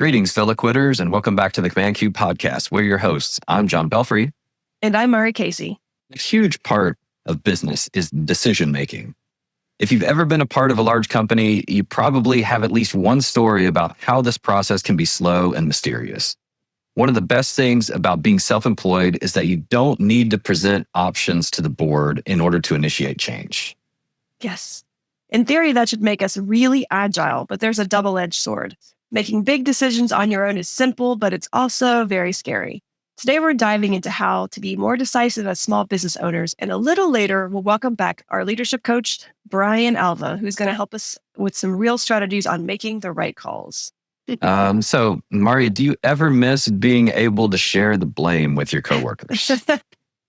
Greetings, fellow quitters, and welcome back to the Command Cube podcast. We're your hosts. I'm John Belfry. And I'm Mari Casey. A huge part of business is decision making. If you've ever been a part of a large company, you probably have at least one story about how this process can be slow and mysterious. One of the best things about being self-employed is that you don't need to present options to the board in order to initiate change. Yes. In theory, that should make us really agile, but there's a double-edged sword. Making big decisions on your own is simple, but it's also very scary. Today, we're diving into how to be more decisive as small business owners. And a little later, we'll welcome back our leadership coach, Brian Alvo, who's going to help us with some real strategies on making the right calls. So, Mari, do you ever miss being able to share the blame with your coworkers?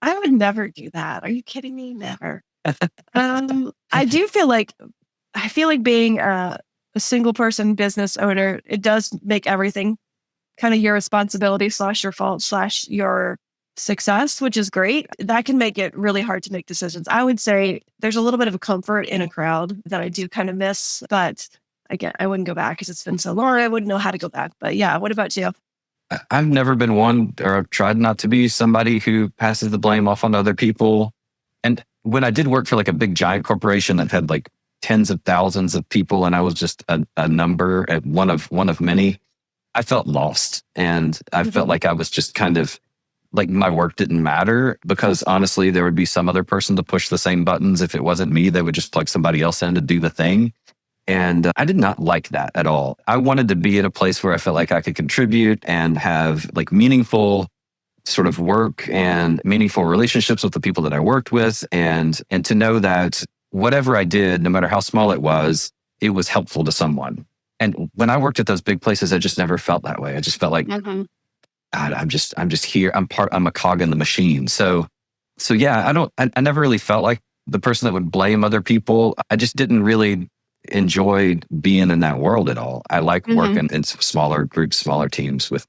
I would never do that. Are you kidding me? Never. I feel like being a single person business owner, it does make everything kind of your responsibility / your fault / your success, which is great. That can make it really hard to make decisions. I would say there's a little bit of a comfort in a crowd that I do kind of miss, but again, I wouldn't go back because it's been so long. I wouldn't know how to go back. But yeah, what about you? I've never been one, or I've tried not to be somebody who passes the blame off on other people. And when I did work for like a big giant corporation that had like tens of thousands of people, and I was just a number at one of many, I felt lost. And I felt like I was just kind of like my work didn't matter, because honestly, there would be some other person to push the same buttons. If it wasn't me, they would just plug somebody else in to do the thing. And I did not like that at all. I wanted to be in a place where I felt like I could contribute and have like meaningful sort of work and meaningful relationships with the people that I worked with, and to know that whatever I did, no matter how small it was helpful to someone. And when I worked at those big places, I just never felt that way. I just felt like, God, I'm just here. I'm a cog in the machine. So yeah, I never really felt like the person that would blame other people. I just didn't really enjoy being in that world at all. I like working in smaller groups, smaller teams with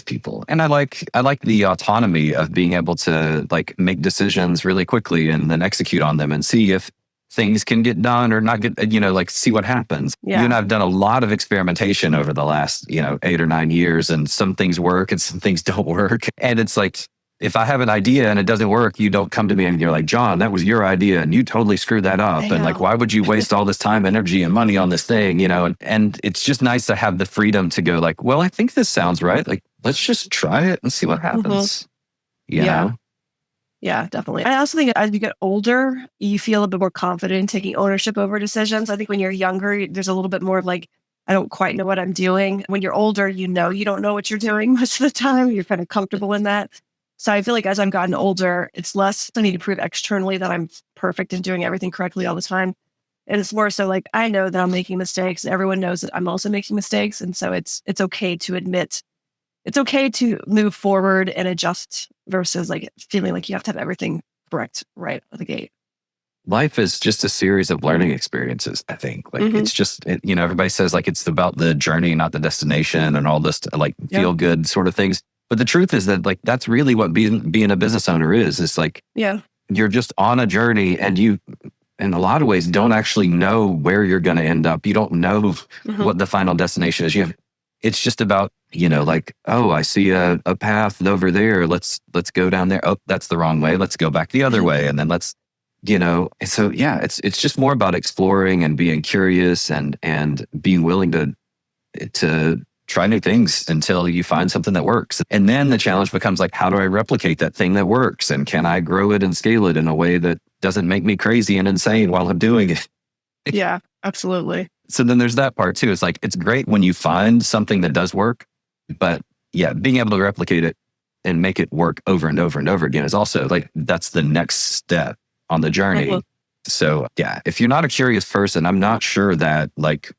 people. And I like the autonomy of being able to like make decisions really quickly and then execute on them and see if things can get done or not get, like see what happens. Yeah. You and I have done a lot of experimentation over the last, 8 or 9 years, and some things work and some things don't work. And it's like, if I have an idea and it doesn't work, you don't come to me and you're like, John, that was your idea and you totally screwed that up. And like, why would you waste all this time, energy, and money on this thing? And it's just nice to have the freedom to go like, well, I think this sounds right. Like, let's just try it and see what happens. You know? Yeah, definitely. I also think as you get older, you feel a bit more confident in taking ownership over decisions. I think when you're younger, there's a little bit more of like, I don't quite know what I'm doing. When you're older, you don't know what you're doing most of the time. You're kind of comfortable in that. So I feel like as I've gotten older, it's less I need to prove externally that I'm perfect and doing everything correctly all the time. And it's more so like, I know that I'm making mistakes. Everyone knows that I'm also making mistakes. And so it's okay to admit, it's okay to move forward and adjust versus like feeling like you have to have everything correct right out of the gate. Life is just a series of learning experiences, I think. Like it's just, everybody says like it's about the journey, not the destination, and all this like feel good sort of things. But the truth is that like that's really what being a business owner is. It's like you're just on a journey, and you, in a lot of ways, don't actually know where you're going to end up. You don't know what the final destination is. It's just about, like, oh, I see a path over there. Let's go down there. Oh, that's the wrong way. Let's go back the other way. And then let's, so yeah, it's just more about exploring and being curious and being willing to try new things until you find something that works. And then the challenge becomes like, how do I replicate that thing that works? And can I grow it and scale it in a way that doesn't make me crazy and insane while I'm doing it? Yeah, absolutely. So then there's that part too. It's like, it's great when you find something that does work, but yeah, being able to replicate it and make it work over and over and over again is also like, that's the next step on the journey. So yeah, if you're not a curious person, I'm not sure that like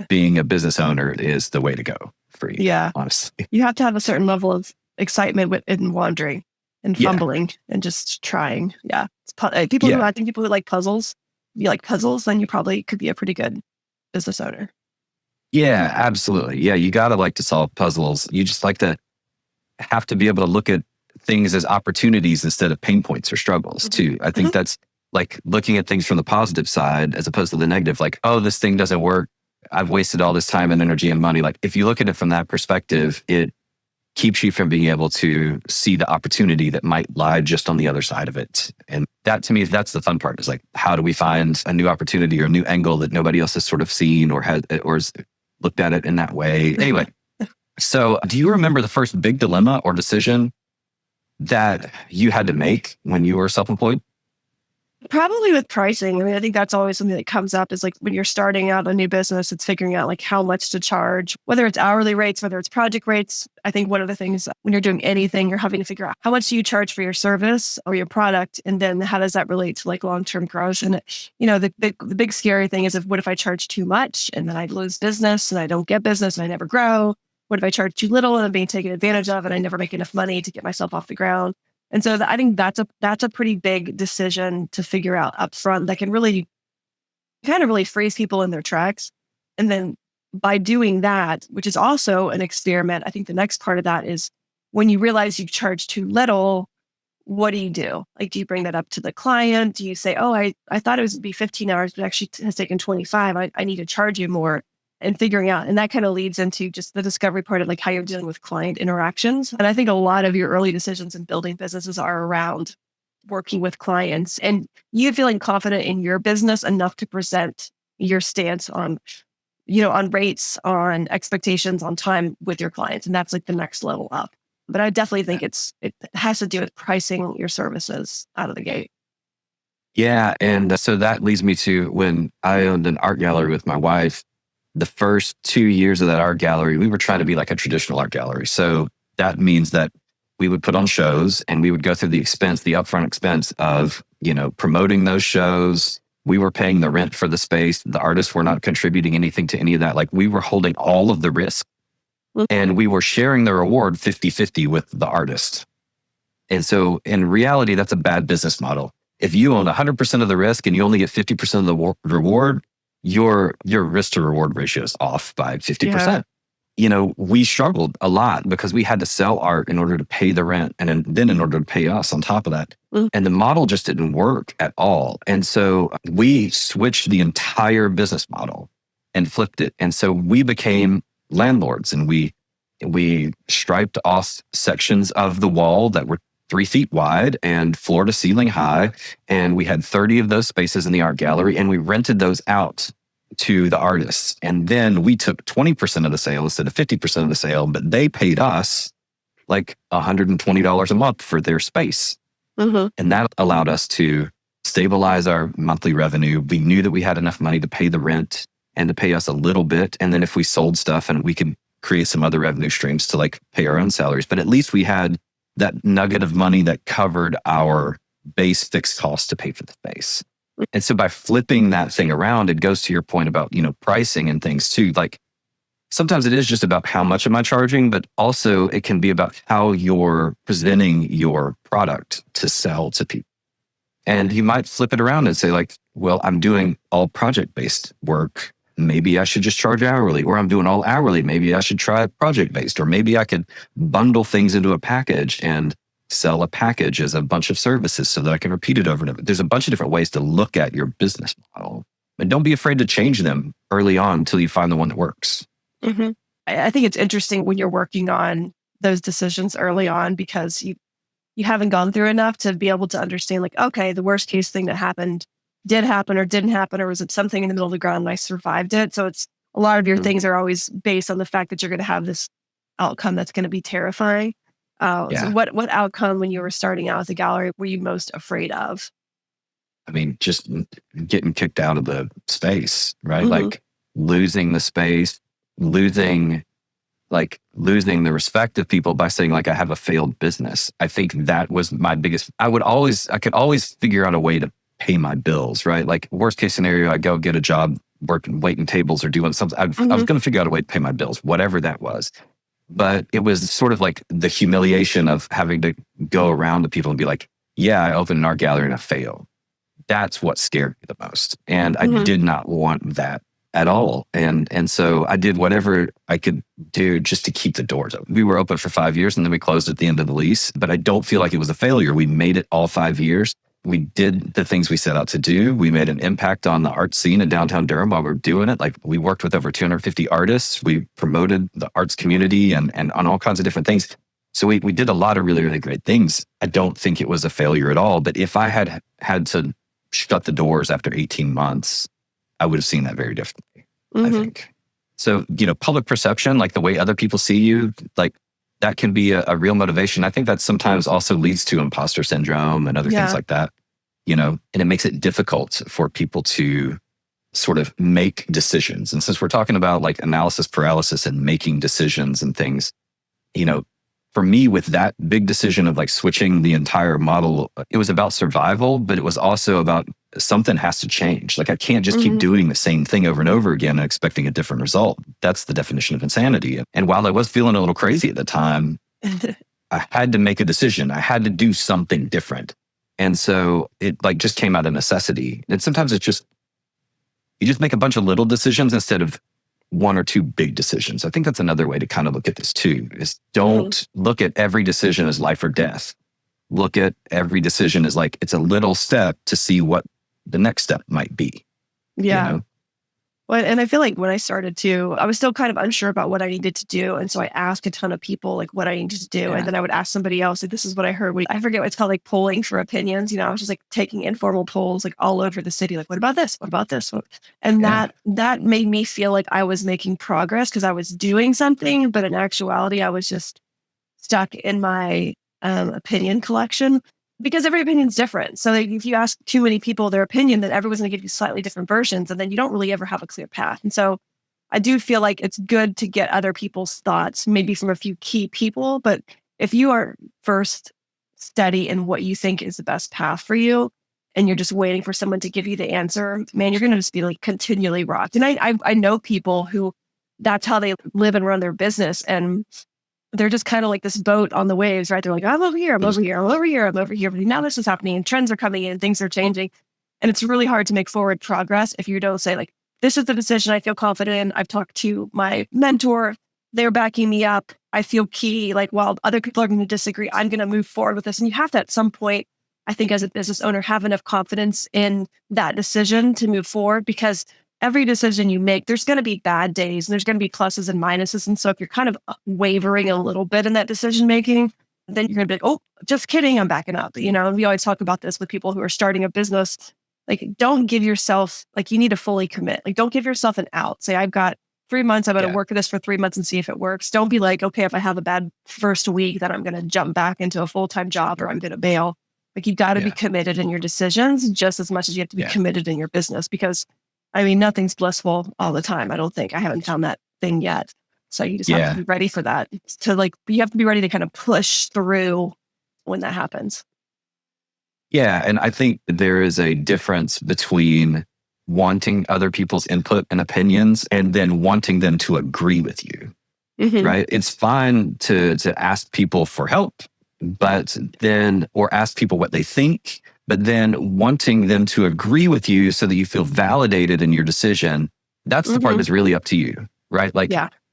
being a business owner is the way to go for you. Yeah. Honestly. You have to have a certain level of excitement in wandering and fumbling and just trying. Yeah. I think people who like puzzles, if you like puzzles, then you probably could be a pretty good business owner. Yeah, absolutely. Yeah. You got to like to solve puzzles. You just like to have to be able to look at things as opportunities instead of pain points or struggles too. I think that's like looking at things from the positive side as opposed to the negative, like, oh, this thing doesn't work. I've wasted all this time and energy and money. Like if you look at it from that perspective, it keeps you from being able to see the opportunity that might lie just on the other side of it. And that to me, that's the fun part, is like, how do we find a new opportunity or a new angle that nobody else has sort of seen or has looked at it in that way? Anyway, so do you remember the first big dilemma or decision that you had to make when you were self-employed? Probably with pricing. I mean, I think that's always something that comes up is like when you're starting out a new business, it's figuring out like how much to charge, whether it's hourly rates, whether it's project rates. I think one of the things when you're doing anything, you're having to figure out how much do you charge for your service or your product? And then how does that relate to like long-term growth? And, the big scary thing is what if I charge too much and then I lose business and I don't get business and I never grow? What if I charge too little and I'm being taken advantage of and I never make enough money to get myself off the ground? And so I think that's a pretty big decision to figure out up front that can really kind of really freeze people in their tracks. And then by doing that, which is also an experiment, I think the next part of that is when you realize you charge too little, what do you do? Like, do you bring that up to the client? Do you say, oh, I thought it was be 15 hours, but actually has taken 25. I need to charge you more. And figuring out, and that kind of leads into just the discovery part of like how you're dealing with client interactions. And I think a lot of your early decisions in building businesses are around working with clients and you feeling confident in your business enough to present your stance on, on rates, on expectations, on time with your clients. And that's like the next level up. But I definitely think it has to do with pricing your services out of the gate. Yeah. And so that leads me to when I owned an art gallery with my wife. The first 2 years of that art gallery, we were trying to be like a traditional art gallery. So that means that we would put on shows and we would go through the upfront expense of, promoting those shows. We were paying the rent for the space. The artists were not contributing anything to any of that. Like we were holding all of the risk and we were sharing the reward 50-50 with the artist. And so in reality, that's a bad business model. If you own 100% of the risk and you only get 50% of the reward, your risk to reward ratio is off by 50%. Yeah. We struggled a lot because we had to sell art in order to pay the rent and then in order to pay us on top of that. And the model just didn't work at all. And so we switched the entire business model and flipped it. And so we became landlords and we striped off sections of the wall that were 3 feet wide and floor to ceiling high. And we had 30 of those spaces in the art gallery and we rented those out to the artists. And then we took 20% of the sale instead of 50% of the sale, but they paid us like $120 a month for their space. And that allowed us to stabilize our monthly revenue. We knew that we had enough money to pay the rent and to pay us a little bit. And then if we sold stuff and we could create some other revenue streams to like pay our own salaries, but at least we had that nugget of money that covered our base fixed costs to pay for the space. And so by flipping that thing around, it goes to your point about, pricing and things too. Like sometimes it is just about how much am I charging, but also it can be about how you're presenting your product to sell to people. And you might flip it around and say like, well, I'm doing all project-based work. Maybe I should just charge hourly, or I'm doing all hourly. Maybe I should try project-based, or maybe I could bundle things into a package and sell a package as a bunch of services so that I can repeat it over and over. There's a bunch of different ways to look at your business model, and don't be afraid to change them early on until you find the one that works. I think it's interesting when you're working on those decisions early on because you haven't gone through enough to be able to understand like, okay, the worst case thing that happened did happen or didn't happen, or was it something in the middle of the ground and I survived it? So it's a lot of your things are always based on the fact that you're going to have this outcome that's going to be terrifying. So what outcome when you were starting out as a gallery were you most afraid of? I mean, just getting kicked out of the space, right? Like losing the space, losing the respect of people by saying like, I have a failed business. I think that was my biggest, I could always figure out a way to pay my bills, right? Like worst case scenario, I go get a job working, waiting tables or doing something. I was going to figure out a way to pay my bills, whatever that was. But it was sort of like the humiliation of having to go around to people and be like, yeah, I opened an art gallery and I failed. That's what scared me the most. And I did not want that at all. And so I did whatever I could do just to keep the doors open. We were open for 5 years and then we closed at the end of the lease, but I don't feel like it was a failure. We made it all 5 years. we did the things we set out to do. We made an impact on the art scene in downtown Durham while we were doing it. Like we worked with over 250 artists. We promoted the arts community and on all kinds of different things. So we did a lot of really, really great things. I don't think it was a failure at all. But if I had to shut the doors after 18 months, I would have seen that very differently, I think. So, public perception, like the way other people see you, like that can be a real motivation. I think that sometimes also leads to imposter syndrome and other things like that, and it makes it difficult for people to sort of make decisions. And since we're talking about like analysis paralysis and making decisions and things, for me with that big decision of like switching the entire model, it was about survival, but it was also about something has to change. Like I can't just keep doing the same thing over and over again and expecting a different result. That's the definition of insanity. And while I was feeling a little crazy at the time, I had to make a decision. I had to do something different. And so it like just came out of necessity. And sometimes it's just, you just make a bunch of little decisions instead of one or two big decisions. I think that's another way to kind of look at this too, is don't look at every decision as life or death. Look at every decision as like, it's a little step to see what the next step might be. Yeah. Well, and I feel like when I started to, I was still kind of unsure about what I needed to do. And so I asked a ton of people like what I needed to do. And then I would ask somebody else, like, this is what I heard. I forget what it's called, like polling for opinions. I was just like taking informal polls like all over the city. Like, what about this? What about this? And that made me feel like I was making progress because I was doing something. But in actuality, I was just stuck in my opinion collection. Because every opinion is different. So like, if you ask too many people their opinion, then everyone's going to give you slightly different versions. And then you don't really ever have a clear path. And so I do feel like it's good to get other people's thoughts, maybe from a few key people. But if you are first steady in what you think is the best path for you, and you're just waiting for someone to give you the answer, man, you're going to just be like continually rocked. And I know people who that's how they live and run their business. And they're just kind of like this boat on the waves, right? They're like, I'm over here, I'm over here, I'm over here, I'm over here. But now this is happening and trends are coming in, things are changing. And it's really hard to make forward progress if you don't say like, this is the decision I feel confident in. I've talked to my mentor. They're backing me up. I feel key. Like while other people are going to disagree, I'm going to move forward with this. And you have to at some point, I think as a business owner, have enough confidence in that decision to move forward because every decision you make, there's going to be bad days and there's going to be pluses and minuses. And so if you're kind of wavering a little bit in that decision making, then you're going to be like, oh, just kidding, I'm backing up. And we always talk about this with people who are starting a business. Like, don't give yourself, like, you need to fully commit. Like, don't give yourself an out. Say, I've got 3 months. I'm going to work at this for 3 months and see if it works. Don't be like, okay, if I have a bad first week, then I'm going to jump back into a full-time job or I'm going to bail. Like, you've got to be committed in your decisions just as much as you have to be committed in your business because nothing's blissful all the time. I don't think. I haven't found that thing yet. So you just have to be ready for that. You have to be ready to kind of push through when that happens. Yeah. And I think there is a difference between wanting other people's input and opinions and then wanting them to agree with you, right? It's fine to ask people for help, or ask people what they think, but then wanting them to agree with you so that you feel validated in your decision, that's the part that's really up to you, right? Like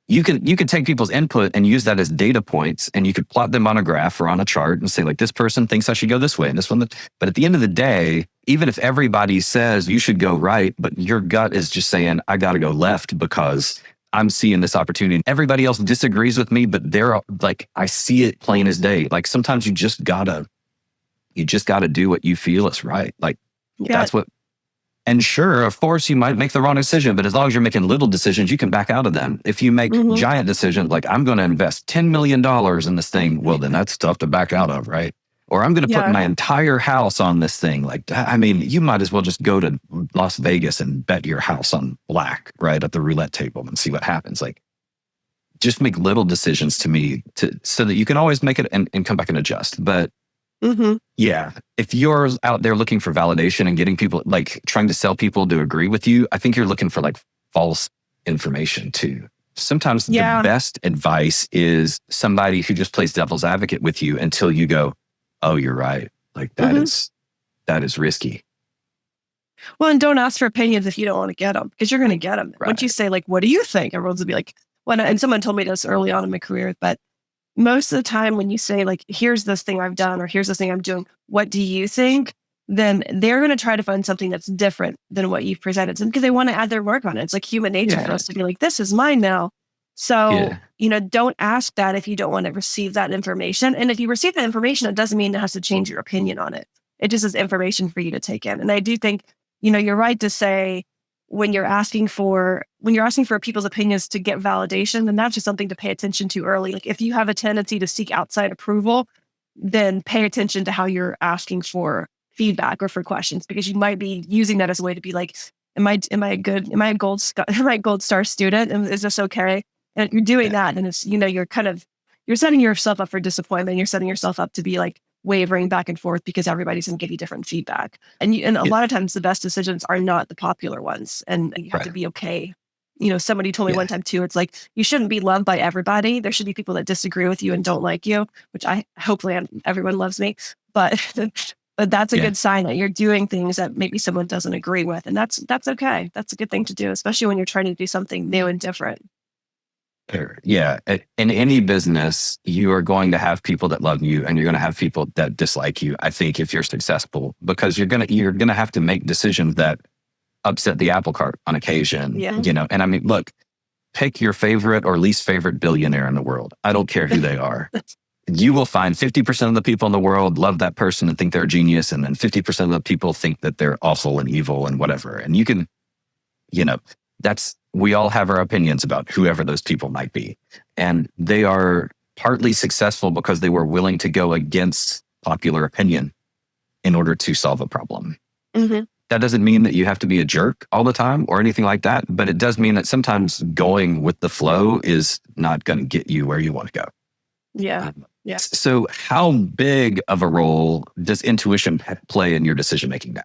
you can take people's input and use that as data points and you could plot them on a graph or on a chart and say like, this person thinks I should go this way and this one. But at the end of the day, even if everybody says you should go right, but your gut is just saying, I got to go left because I'm seeing this opportunity. Everybody else disagrees with me, but they're like, I see it plain as day. Like sometimes you just gotta do what you feel is right. Like that's what, and sure, of course you might make the wrong decision, but as long as you're making little decisions, you can back out of them. If you make giant decisions, like I'm going to invest $10 million in this thing, well, then that's tough to back out of, right? Or I'm going to put my entire house on this thing. Like, you might as well just go to Las Vegas and bet your house on black, right? At the roulette table and see what happens. Like, just make little decisions so that you can always make it and come back and adjust. But if you're out there looking for validation and getting people, like trying to sell people to agree with you, I think you're looking for like false information too. Sometimes the best advice is somebody who just plays devil's advocate with you until you go, oh, you're right. Like that is risky. Well, and don't ask for opinions if you don't want to get them because you're going to get them. Right. Once you say like, what do you think? Everyone's going to be like, and someone told me this early on in my career, but most of the time when you say like, here's this thing I've done or here's this thing I'm doing, what do you think? then they're going to try to find something that's different than what you've presented to them because they want to add their work on it. It's like human nature for us to be like, this is mine now. So, don't ask that if you don't want to receive that information. And if you receive that information, it doesn't mean it has to change your opinion on it. It just is information for you to take in. And I do think, you're right to say when you're asking for people's opinions to get validation, then that's just something to pay attention to early. Like if you have a tendency to seek outside approval, then pay attention to how you're asking for feedback or for questions, because you might be using that as a way to be like, am I a gold star student? And is this okay? And if you're doing that, and it's, you're setting yourself up for disappointment. You're setting yourself up to be like wavering back and forth because everybody's going to give you different feedback. And a lot of times the best decisions are not the popular ones. And you have to be okay. Somebody told me one time too, it's like, you shouldn't be loved by everybody. There should be people that disagree with you and don't like you, which everyone loves me. But that's a good sign that you're doing things that maybe someone doesn't agree with. And that's okay. That's a good thing to do, especially when you're trying to do something new and different. Sure. Yeah. In any business, you are going to have people that love you and you're going to have people that dislike you, I think, if you're successful, because you're going to have to make decisions that upset the apple cart on occasion, and I mean, look, pick your favorite or least favorite billionaire in the world. I don't care who they are. You will find 50% of the people in the world love that person and think they're a genius. And then 50% of the people think that they're awful and evil and whatever. And you can, we all have our opinions about whoever those people might be. And they are partly successful because they were willing to go against popular opinion in order to solve a problem. Mm-hmm. That doesn't mean that you have to be a jerk all the time or anything like that, but it does mean that sometimes going with the flow is not going to get you where you want to go. Yeah. So how big of a role does intuition play in your decision-making now?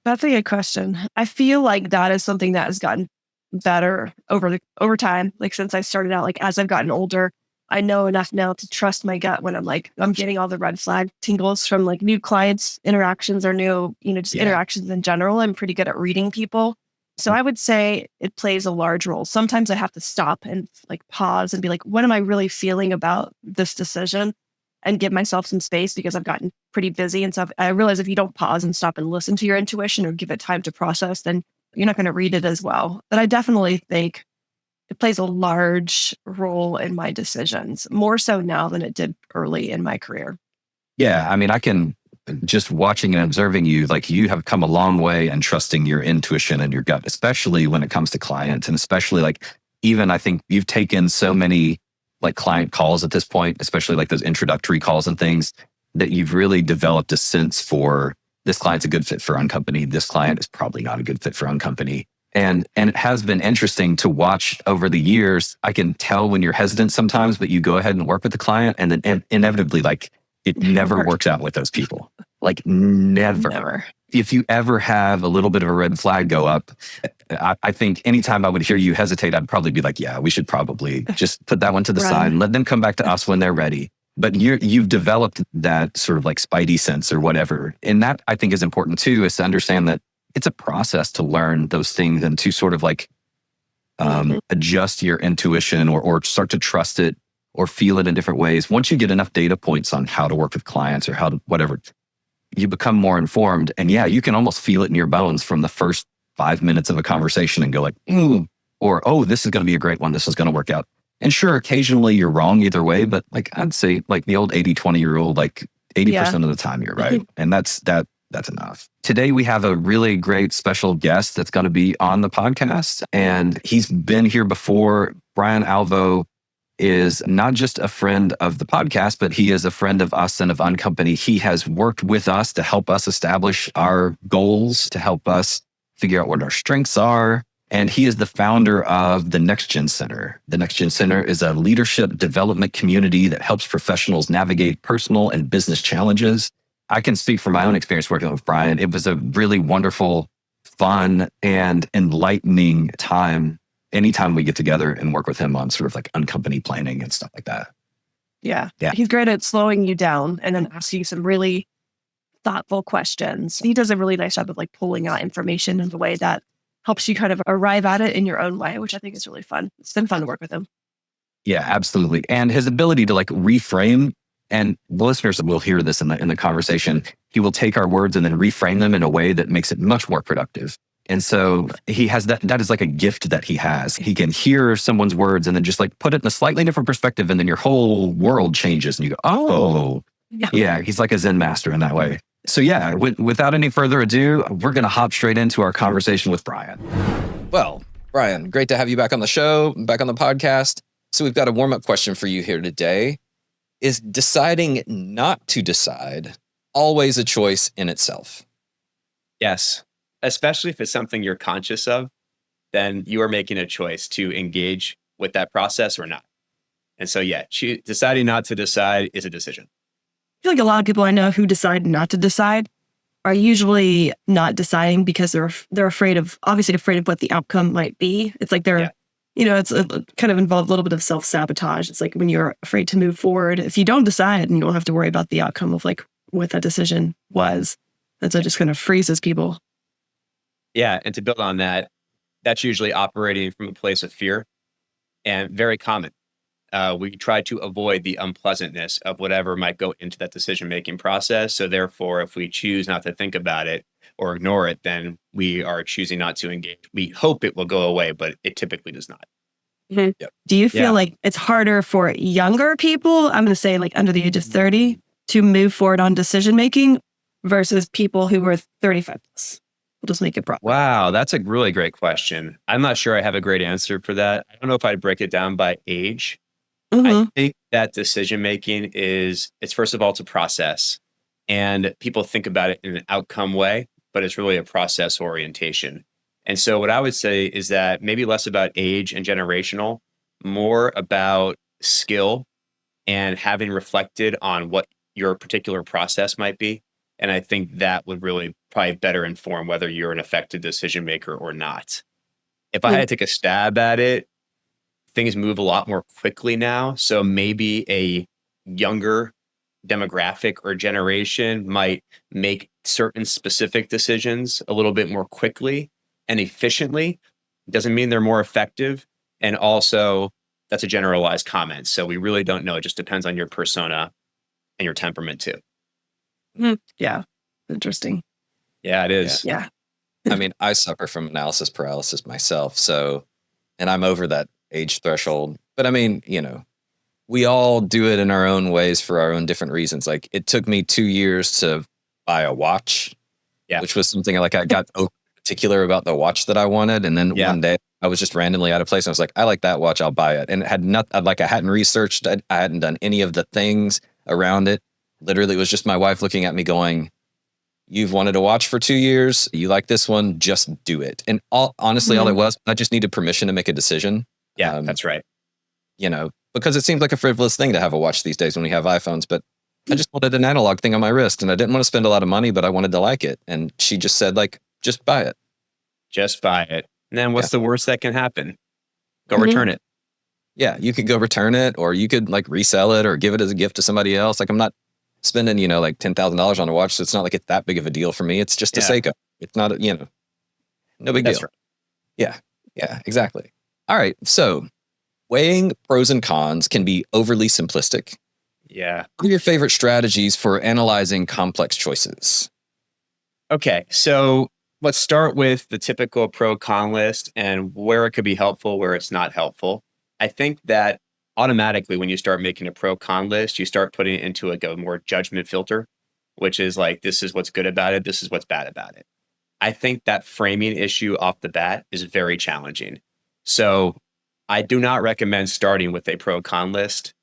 That's a good question. I feel like that is something that has gotten better over time. Like since I started out, like as I've gotten older, I know enough now to trust my gut when I'm getting all the red flag tingles from like new clients interactions or new, interactions in general. I'm pretty good at reading people. So I would say it plays a large role. Sometimes I have to stop and like pause and be like, what am I really feeling about this decision? And give myself some space because I've gotten pretty busy. And so I realize if you don't pause and stop and listen to your intuition or give it time to process, then you're not going to read it as well. But I definitely think it plays a large role in my decisions, more so now than it did early in my career. Yeah. I mean, I can just watching and observing you, like you have come a long way in trusting your intuition and your gut, especially when it comes to clients. And especially like, even I think you've taken so many like client calls at this point, especially like those introductory calls and things, that you've really developed a sense for this client's a good fit for Uncompany. This client is probably not a good fit for Uncompany. And it has been interesting to watch over the years. I can tell when you're hesitant sometimes, but you go ahead and work with the client, and then inevitably, like it never works out with those people. Like never. If you ever have a little bit of a red flag go up, I think anytime I would hear you hesitate, I'd probably be like, yeah, we should probably just put that one to the side and let them come back to us when they're ready. But you've developed that sort of like spidey sense or whatever. And that I think is important too, is to understand that it's a process to learn those things and to sort of like adjust your intuition or start to trust it or feel it in different ways. Once you get enough data points on how to work with clients or how to whatever, you become more informed. And yeah, you can almost feel it in your bones from the first 5 minutes of a conversation and go like, or, oh, this is going to be a great one. This is going to work out. And sure, occasionally you're wrong either way, but like I'd say like the old 80-20 rule, like 80% of the time you're right. And that's enough. Today we have a really great special guest that's going to be on the podcast, and he's been here before. Brian Alvo is not just a friend of the podcast, but he is a friend of us and of Uncompany. He has worked with us to help us establish our goals, to help us figure out what our strengths are. And he is the founder of the Next Gen Center. The Next Gen Center is a leadership development community that helps professionals navigate personal and business challenges. I can speak from my own experience working with Brian. It was a really wonderful, fun, and enlightening time anytime we get together and work with him on sort of like Uncompany planning and stuff like that. Yeah. He's great at slowing you down and then asking some really thoughtful questions. He does a really nice job of like pulling out information in the way that helps you kind of arrive at it in your own way, which I think is really fun. It's been fun to work with him. Yeah, absolutely. And his ability to like reframe, and the listeners will hear this in the conversation. he will take our words and then reframe them in a way that makes it much more productive. And so he has that is like a gift that he has. He can hear someone's words and then just like put it in a slightly different perspective. And then your whole world changes and you go, oh, yeah, he's like a Zen master in that way. So yeah, without any further ado, we're going to hop straight into our conversation with Brian. Well, Brian, great to have you back on the show, back on the podcast. So we've got a warm-up question for you here today. Is deciding not to decide always a choice in itself? Yes. Especially if it's something you're conscious of, then you are making a choice to engage with that process or not. And so, yeah, deciding not to decide is a decision. I feel like a lot of people I know who decide not to decide are usually not deciding because they're afraid of what the outcome might be. It's like it's kind of involved a little bit of self-sabotage. It's like when you're afraid to move forward, if you don't decide, and you don't have to worry about the outcome of like what that decision was. And so it just kind of freezes people. Yeah. And to build on that, that's usually operating from a place of fear and very common. We try to avoid the unpleasantness of whatever might go into that decision-making process. So therefore, if we choose not to think about it or ignore it, then we are choosing not to engage. We hope it will go away, but it typically does not. Mm-hmm. Yep. Do you feel like it's harder for younger people, I'm going to say like under the age of 30, to move forward on decision-making versus people who were 35 plus? We'll just make it broad. Wow, that's a really great question. I'm not sure I have a great answer for that. I don't know if I'd break it down by age. Mm-hmm. I think that decision-making it's first of all, it's a process. And people think about it in an outcome way, but it's really a process orientation. And so what I would say is that maybe less about age and generational, more about skill and having reflected on what your particular process might be. And I think that would really probably better inform whether you're an effective decision maker or not. If I had to take a stab at it, things move a lot more quickly now. So maybe a younger demographic or generation might make certain specific decisions a little bit more quickly and efficiently. Doesn't mean they're more effective. And also, that's a generalized comment. So we really don't know. It just depends on your persona and your temperament too. Yeah. Interesting. Yeah, it is. Yeah. I mean, I suffer from analysis paralysis myself. So, and I'm over that age threshold. But I mean, we all do it in our own ways for our own different reasons. Like it took me 2 years to buy a watch, which was something like I got particular about the watch that I wanted. And then one day I was just randomly out of place. And I was like, I like that watch. I'll buy it. And it had I hadn't researched it. I hadn't done any of the things around it. Literally, it was just my wife looking at me going, you've wanted a watch for 2 years. You like this one, just do it. And honestly, all it was, I just needed permission to make a decision. Yeah, that's right. Because it seems like a frivolous thing to have a watch these days when we have iPhones, but I just wanted an analog thing on my wrist and I didn't want to spend a lot of money, but I wanted to like it. And she just said like, just buy it. Just buy it. And then what's the worst that can happen? Go return it. Yeah, you could go return it or you could like resell it or give it as a gift to somebody else. Like I'm not spending, like $10,000 on a watch. So it's not like it's that big of a deal for me. It's just a Seiko. It's not, no big deal. Right. Yeah, exactly. All right. So weighing pros and cons can be overly simplistic. Yeah. What are your favorite strategies for analyzing complex choices? Okay. So let's start with the typical pro-con list and where it could be helpful, where it's not helpful. I think that automatically when you start making a pro-con list, you start putting it into a more judgment filter, which is like, this is what's good about it. This is what's bad about it. I think that framing issue off the bat is very challenging. So I do not recommend starting with a pro-con list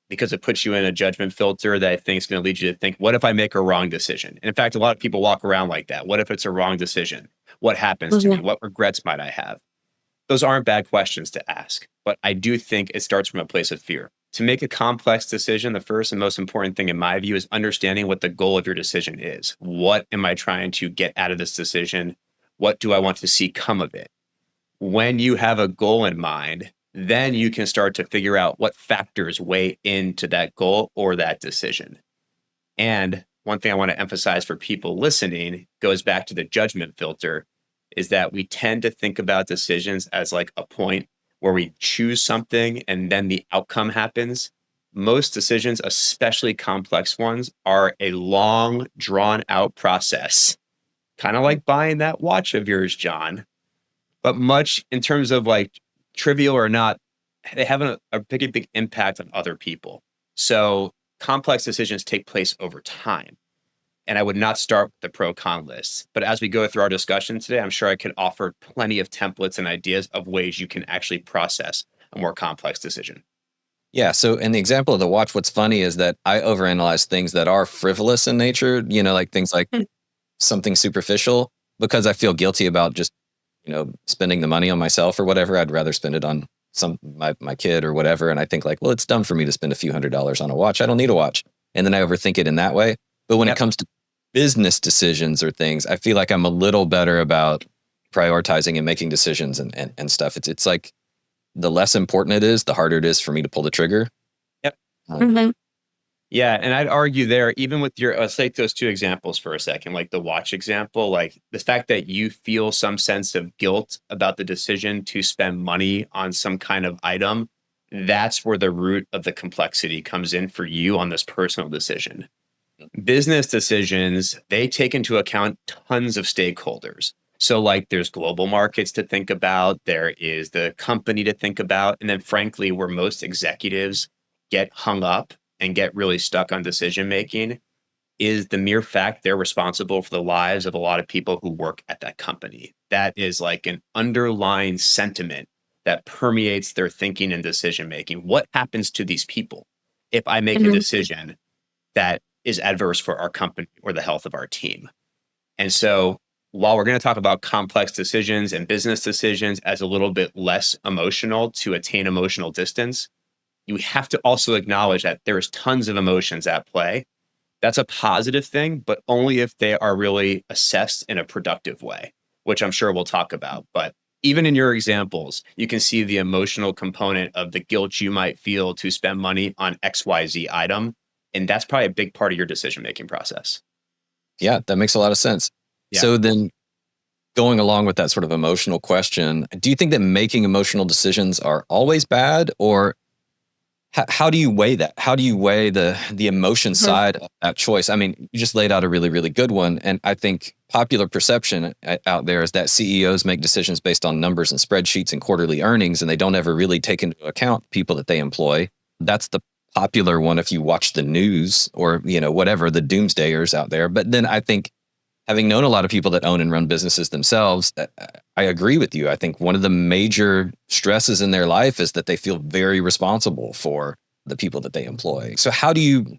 because it puts you in a judgment filter that I think is going to lead you to think, what if I make a wrong decision? And in fact, a lot of people walk around like that. What if it's a wrong decision? What happens to me? What regrets might I have? Those aren't bad questions to ask, but I do think it starts from a place of fear. To make a complex decision, the first and most important thing in my view is understanding what the goal of your decision is. What am I trying to get out of this decision? What do I want to see come of it? When you have a goal in mind, then you can start to figure out what factors weigh into that goal or that decision. And one thing I want to emphasize for people listening goes back to the judgment filter, is that we tend to think about decisions as like a point where we choose something and then the outcome happens. most decisions, especially complex ones, are a long, drawn out process. Kind of like buying that watch of yours, John, but much in terms of like trivial or not, they have a pretty big impact on other people. So complex decisions take place over time. And I would not start with the pro con list. But as we go through our discussion today, I'm sure I could offer plenty of templates and ideas of ways you can actually process a more complex decision. Yeah. So in the example of the watch, what's funny is that I overanalyze things that are frivolous in nature, like things like something superficial, because I feel guilty about just, spending the money on myself or whatever. I'd rather spend it on my kid or whatever. And I think like, well, it's dumb for me to spend a few $100s on a watch. I don't need a watch. And then I overthink it in that way. But when it comes to business decisions or things, I feel like I'm a little better about prioritizing and making decisions and stuff. It's like the less important it is, the harder it is for me to pull the trigger. Yep. Mhm. Yeah. And I'd argue there, even with let's take those two examples for a second, like the watch example, like the fact that you feel some sense of guilt about the decision to spend money on some kind of item, that's where the root of the complexity comes in for you on this personal decision. Business decisions, they take into account tons of stakeholders. So like there's global markets to think about, there is the company to think about, and then frankly, where most executives get hung up and get really stuck on decision making is the mere fact they're responsible for the lives of a lot of people who work at that company. That is like an underlying sentiment that permeates their thinking and decision making. What happens to these people if I make a decision that is adverse for our company or the health of our team? And so while we're going to talk about complex decisions and business decisions as a little bit less emotional to attain emotional distance, you have to also acknowledge that there's tons of emotions at play. That's a positive thing, but only if they are really assessed in a productive way, which I'm sure we'll talk about. But even in your examples, you can see the emotional component of the guilt you might feel to spend money on XYZ item. And that's probably a big part of your decision-making process. Yeah, that makes a lot of sense. Yeah. So then going along with that sort of emotional question, do you think that making emotional decisions are always bad, or how do you weigh that? How do you weigh the emotion side of that choice? I mean, you just laid out a really, really good one. And I think popular perception out there is that CEOs make decisions based on numbers and spreadsheets and quarterly earnings, and they don't ever really take into account people that they employ. That's the popular one if you watch the news or, whatever, the doomsdayers out there. But then I think, having known a lot of people that own and run businesses themselves, I agree with you. I think one of the major stresses in their life is that they feel very responsible for the people that they employ. So how do you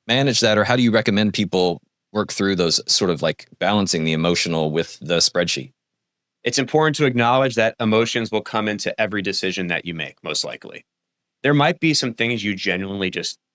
manage that, or how do you recommend people work through those sort of like balancing the emotional with the spreadsheet? It's important to acknowledge that emotions will come into every decision that you make, most likely. There might be some things you genuinely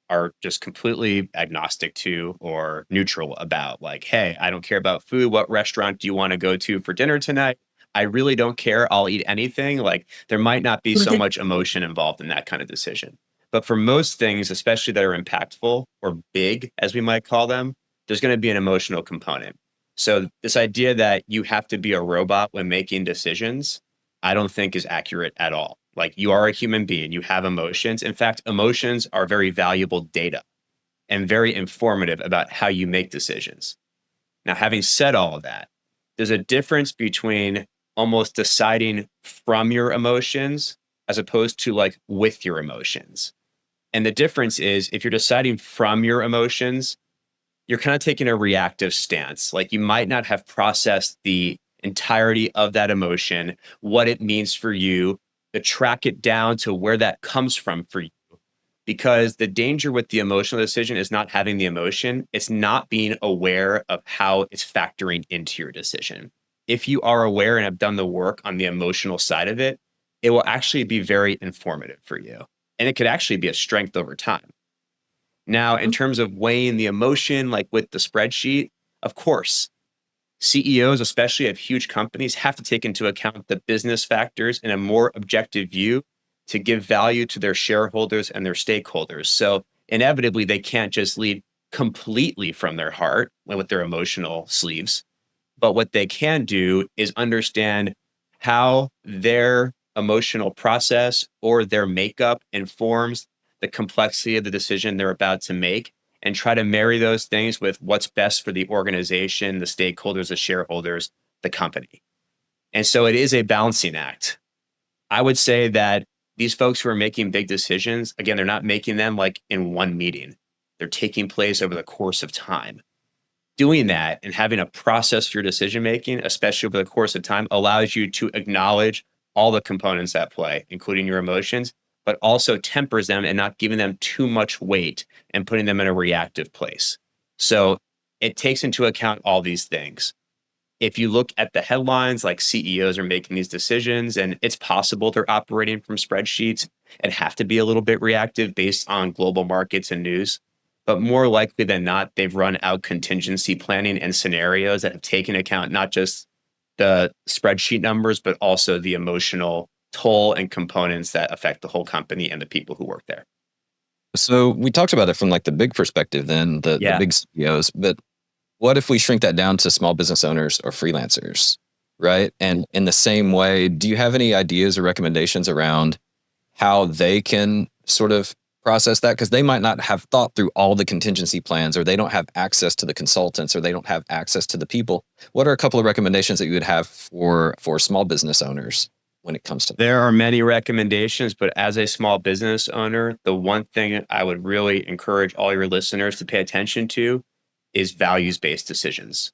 are just completely agnostic to or neutral about, like, hey, I don't care about food. What restaurant do you want to go to for dinner tonight? I really don't care. I'll eat anything. Like, there might not be so much emotion involved in that kind of decision. But for most things, especially that are impactful or big, as we might call them, there's going to be an emotional component. So this idea that you have to be a robot when making decisions, I don't think is accurate at all. Like, you are a human being, you have emotions. In fact, emotions are very valuable data and very informative about how you make decisions. Now, having said all of that, there's a difference between almost deciding from your emotions as opposed to like with your emotions. And the difference is, if you're deciding from your emotions, you're kind of taking a reactive stance. Like, you might not have processed the entirety of that emotion, what it means for you, to track it down to where that comes from for you. Because the danger with the emotional decision is not having the emotion, it's not being aware of how it's factoring into your decision. If you are aware and have done the work on the emotional side of it, it will actually be very informative for you. And it could actually be a strength over time. Now, in terms of weighing the emotion, like with the spreadsheet, of course, CEOs, especially of huge companies, have to take into account the business factors in a more objective view to give value to their shareholders and their stakeholders. So inevitably, they can't just lead completely from their heart with their emotional sleeves. But what they can do is understand how their emotional process or their makeup informs the complexity of the decision they're about to make, and try to marry those things with what's best for the organization, the stakeholders, the shareholders, the company. And so it is a balancing act. I would say that these folks who are making big decisions, again, they're not making them like in one meeting. They're taking place over the course of time. Doing that and having a process for your decision making, especially over the course of time, allows you to acknowledge all the components at play, including your emotions, but also tempers them and not giving them too much weight and putting them in a reactive place. So it takes into account all these things. If you look at the headlines, like CEOs are making these decisions, and it's possible they're operating from spreadsheets and have to be a little bit reactive based on global markets and news. But more likely than not, they've run out contingency planning and scenarios that have taken account not just the spreadsheet numbers, but also the emotional toll and components that affect the whole company and the people who work there. So we talked about it from like the big perspective, then the big CEOs, but what if we shrink that down to small business owners or freelancers, right? And in the same way, do you have any ideas or recommendations around how they can sort of process that? Because they might not have thought through all the contingency plans, or they don't have access to the consultants, or they don't have access to the people. What are a couple of recommendations that you would have for small business owners when it comes to that? There are many recommendations, but as a small business owner, the one thing I would really encourage all your listeners to pay attention to is values-based decisions.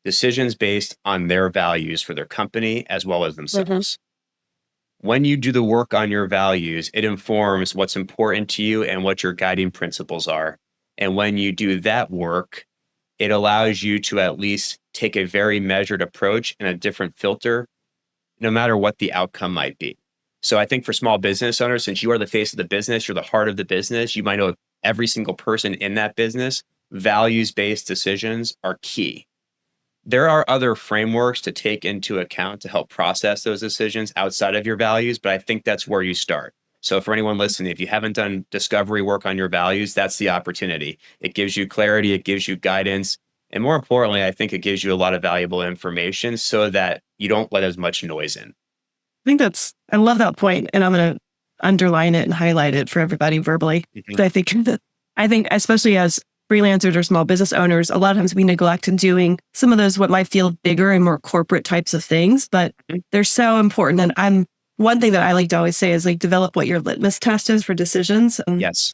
Decisions based on their values for their company as well as themselves. When you do the work on your values, it informs what's important to you and what your guiding principles are. And when you do that work, it allows you to at least take a very measured approach and a different filter, no matter what the outcome might be. So I think for small business owners, since you are the face of the business, you're the heart of the business, you might know every single person in that business, values-based decisions are key. There are other frameworks to take into account to help process those decisions outside of your values, but I think that's where you start. So for anyone listening, if you haven't done discovery work on your values, that's the opportunity. It gives you clarity, it gives you guidance, and more importantly, I think it gives you a lot of valuable information so that you don't let as much noise in. I love that point, and I'm going to underline it and highlight it for everybody verbally. But I think especially as freelancers or small business owners, a lot of times we neglect in doing some of those what might feel bigger and more corporate types of things, but they're so important. And one thing that I like to always say is like develop what your litmus test is for decisions. Yes.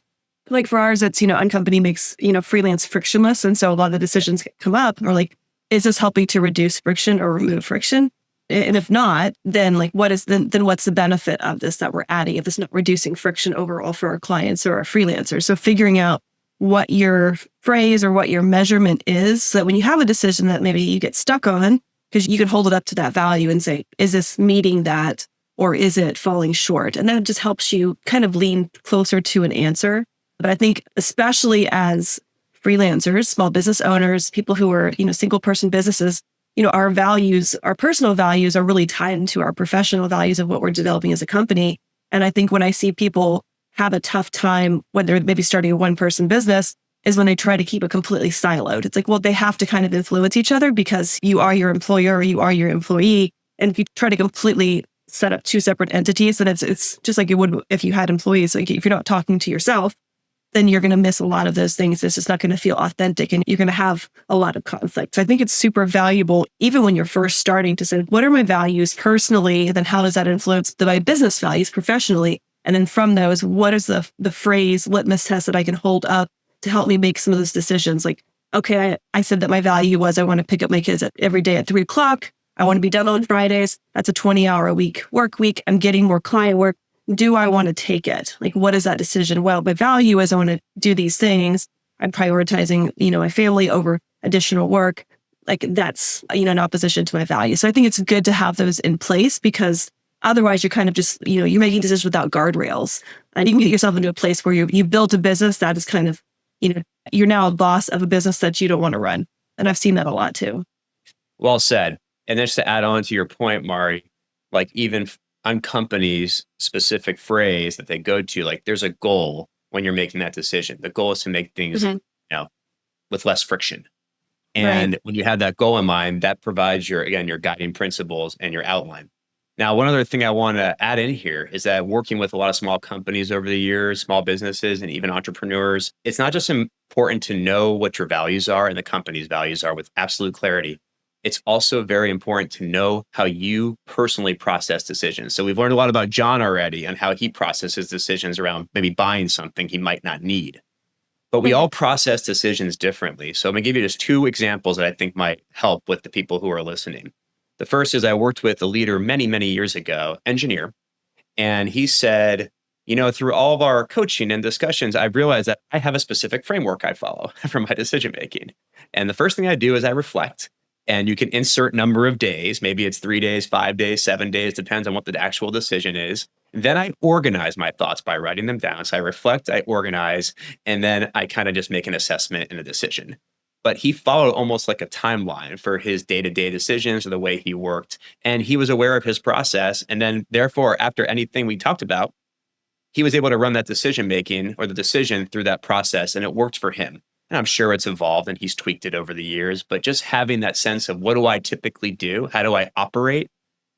Like for ours, it's, Uncompany makes, freelance frictionless. And so a lot of the decisions come up are like, is this helping to reduce friction or remove friction? And if not, then like what's the benefit of this that we're adding if it's not reducing friction overall for our clients or our freelancers? So figuring out what your phrase or what your measurement is, so that when you have a decision that maybe you get stuck on, because you can hold it up to that value and say, is this meeting that or is it falling short? And that just helps you kind of lean closer to an answer. But I think especially as freelancers, small business owners, people who are, single person businesses, our values, our personal values are really tied into our professional values of what we're developing as a company. And I think when I see people have a tough time when they're maybe starting a one-person business is when they try to keep it completely siloed. It's like, well, they have to kind of influence each other because you are your employer or you are your employee. And if you try to completely set up two separate entities, then it's just like it would if you had employees. Like if you're not talking to yourself, then you're going to miss a lot of those things. It's just not going to feel authentic and you're going to have a lot of conflict. So I think it's super valuable, even when you're first starting, to say, what are my values personally? And then how does that influence my business values professionally? And then from those, what is the phrase litmus test that I can hold up to help me make some of those decisions? Like, okay, I said that my value was I want to pick up my kids every day at 3:00. I want to be done on Fridays. That's a 20-hour-a-week work week. I'm getting more client work. Do I want to take it? Like, what is that decision? Well, my value is I want to do these things. I'm prioritizing, my family over additional work. Like that's, in opposition to my values. So I think it's good to have those in place because otherwise you're kind of just, you're making decisions without guardrails. And you can get yourself into a place where you've built a business that is kind of, you're now a boss of a business that you don't want to run. And I've seen that a lot too. Well said. And just to add on to your point, Mari, like even on companies' specific phrase that they go to, like there's a goal when you're making that decision. The goal is to make things, with less friction. And when you have that goal in mind, that provides your guiding principles and your outline. Now, one other thing I want to add in here is that working with a lot of small companies over the years, small businesses, and even entrepreneurs, it's not just important to know what your values are and the company's values are with absolute clarity. It's also very important to know how you personally process decisions. So we've learned a lot about John already and how he processes decisions around maybe buying something he might not need. But we all process decisions differently. So I'm going to give you just two examples that I think might help with the people who are listening. The first is I worked with a leader many, many years ago, engineer, and he said, through all of our coaching and discussions, I've realized that I have a specific framework I follow for my decision making. And the first thing I do is I reflect. And you can insert number of days. Maybe it's 3 days, 5 days, 7 days, depends on what the actual decision is. Then I organize my thoughts by writing them down. So I reflect, I organize, and then I kind of just make an assessment and a decision. But he followed almost like a timeline for his day-to-day decisions or the way he worked. And he was aware of his process. And then therefore, after anything we talked about, he was able to run that decision making or the decision through that process, and it worked for him. And I'm sure it's evolved and he's tweaked it over the years, but just having that sense of what do I typically do? How do I operate?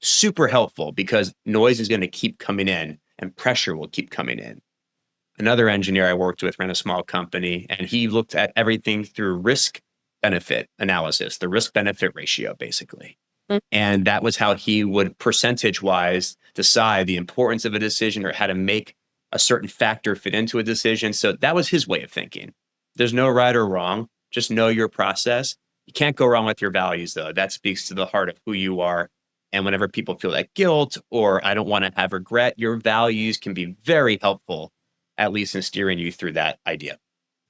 Super helpful because noise is going to keep coming in and pressure will keep coming in. Another engineer I worked with ran a small company and he looked at everything through risk benefit analysis, the risk benefit ratio, basically. And that was how he would percentage wise decide the importance of a decision or how to make a certain factor fit into a decision. So that was his way of thinking. There's no right or wrong. Just know your process. You can't go wrong with your values, though. That speaks to the heart of who you are. And whenever people feel that guilt or I don't want to have regret, your values can be very helpful, at least in steering you through that idea.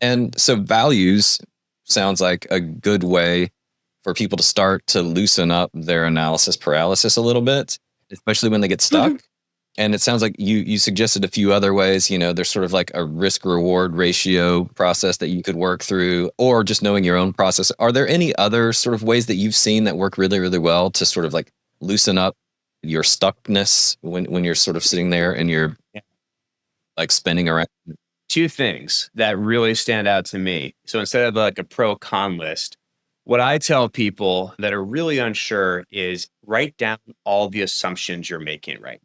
And so values sounds like a good way for people to start to loosen up their analysis paralysis a little bit, especially when they get stuck. And it sounds like you suggested a few other ways. There's sort of like a risk reward ratio process that you could work through, or just knowing your own process. Are there any other sort of ways that you've seen that work really, really well to sort of like loosen up your stuckness when you're sort of sitting there and you're like spinning around? Two things that really stand out to me. So instead of like a pro-con list, what I tell people that are really unsure is write down all the assumptions you're making, right?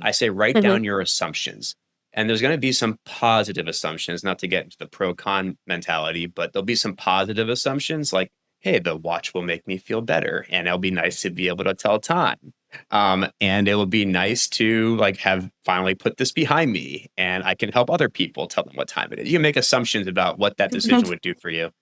I say write down your assumptions. And there's going to be some positive assumptions, not to get into the pro-con mentality, but there'll be some positive assumptions like, hey, the watch will make me feel better. And it'll be nice to be able to tell time. And it will be nice to like have finally put this behind me and I can help other people tell them what time it is. You can make assumptions about what that decision would do for you.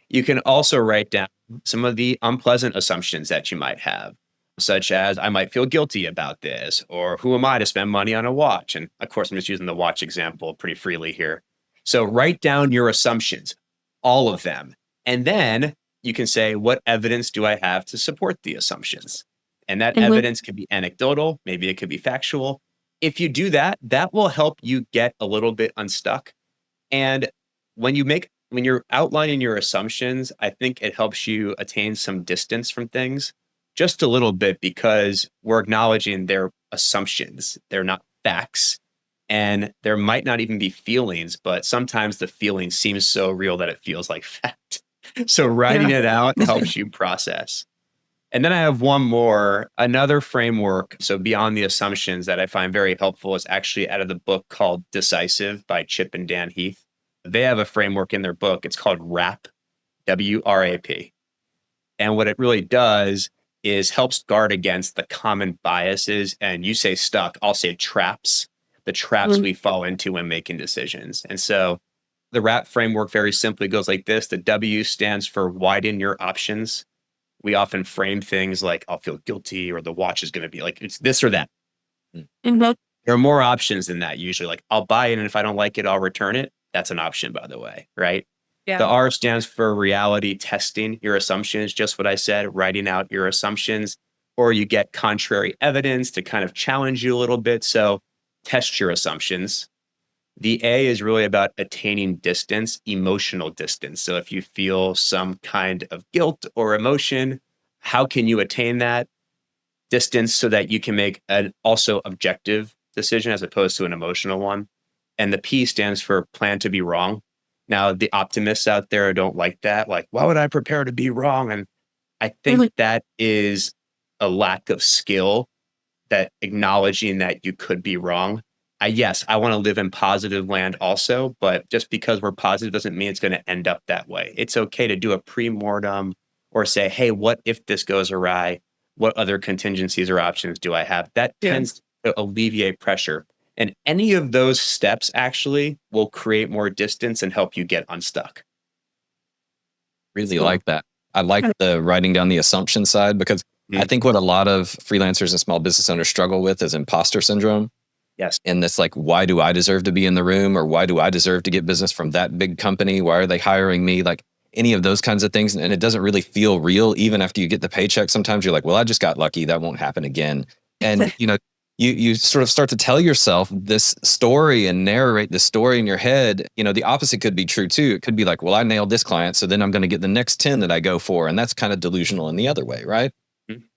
You can also write down some of the unpleasant assumptions that you might have, such as I might feel guilty about this, or who am I to spend money on a watch? And of course, I'm just using the watch example pretty freely here. So write down your assumptions, all of them. And then you can say, what evidence do I have to support the assumptions? And that evidence could be anecdotal, maybe it could be factual. If you do that, that will help you get a little bit unstuck. And when you're outlining your assumptions, I think it helps you attain some distance from things. Just a little bit because we're acknowledging their assumptions. They're not facts. And there might not even be feelings, but sometimes the feeling seems so real that it feels like fact. So writing it out helps you process. And then I have one more, another framework. So beyond the assumptions that I find very helpful is actually out of the book called Decisive by Chip and Dan Heath. They have a framework in their book. It's called WRAP, W-R-A-P. And what it really does is helps guard against the common biases. And you say stuck, I'll say traps, the traps we fall into when making decisions. And so the WRAP framework very simply goes like this. The W stands for widen your options. We often frame things like I'll feel guilty or the watch is going to be like, it's this or that. There are more options than that usually. Like I'll buy it and if I don't like it, I'll return it. That's an option, by the way, right? Yeah. The R stands for reality testing your assumptions, just what I said, writing out your assumptions, or you get contrary evidence to kind of challenge you a little bit. So test your assumptions. The A is really about attaining distance, emotional distance. So if you feel some kind of guilt or emotion, how can you attain that distance so that you can make an also objective decision as opposed to an emotional one? And the P stands for plan to be wrong. Now, the optimists out there don't like that. Like, why would I prepare to be wrong? And I think that is a lack of skill that acknowledging that you could be wrong. Yes, I want to live in positive land also, but just because we're positive doesn't mean it's going to end up that way. It's okay to do a pre-mortem or say, hey, what if this goes awry? What other contingencies or options do I have? That tends to alleviate pressure. And any of those steps actually will create more distance and help you get unstuck. Really like that. I like the writing down the assumption side, because I think what a lot of freelancers and small business owners struggle with is imposter syndrome. Yes. And it's like, why do I deserve to be in the room? Or why do I deserve to get business from that big company? Why are they hiring me? Like any of those kinds of things. And it doesn't really feel real. Even after you get the paycheck, sometimes you're like, well, I just got lucky. That won't happen again. And, you sort of start to tell yourself this story and narrate the story in your head. The opposite could be true too. It could be like, well, I nailed this client, so then I'm going to get the next 10 that I go for. And that's kind of delusional in the other way, right?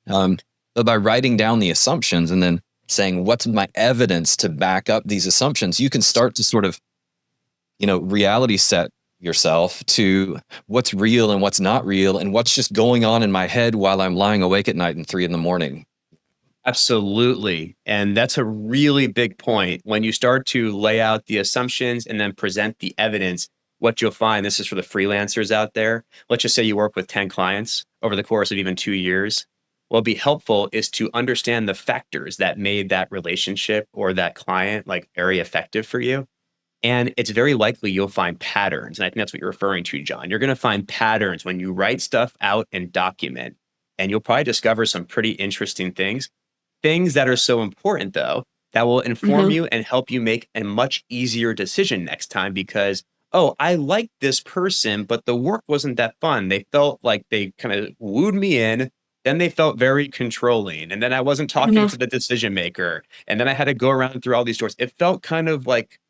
But by writing down the assumptions and then saying, what's my evidence to back up these assumptions, you can start to sort of, reality set yourself to what's real and what's not real and what's just going on in my head while I'm lying awake at night at 3 a.m. Absolutely. And that's a really big point. When you start to lay out the assumptions and then present the evidence, what you'll find, this is for the freelancers out there. Let's just say you work with 10 clients over the course of even 2 years. What'll be helpful is to understand the factors that made that relationship or that client like very effective for you. And it's very likely you'll find patterns. And I think that's what you're referring to, John. You're going to find patterns when you write stuff out and document, and you'll probably discover some pretty interesting things that are so important, though, that will inform you and help you make a much easier decision next time because, oh, I like this person, but the work wasn't that fun. They felt like they kind of wooed me in. Then they felt very controlling. And then I wasn't talking to the decision maker. And then I had to go around through all these doors. It felt kind of like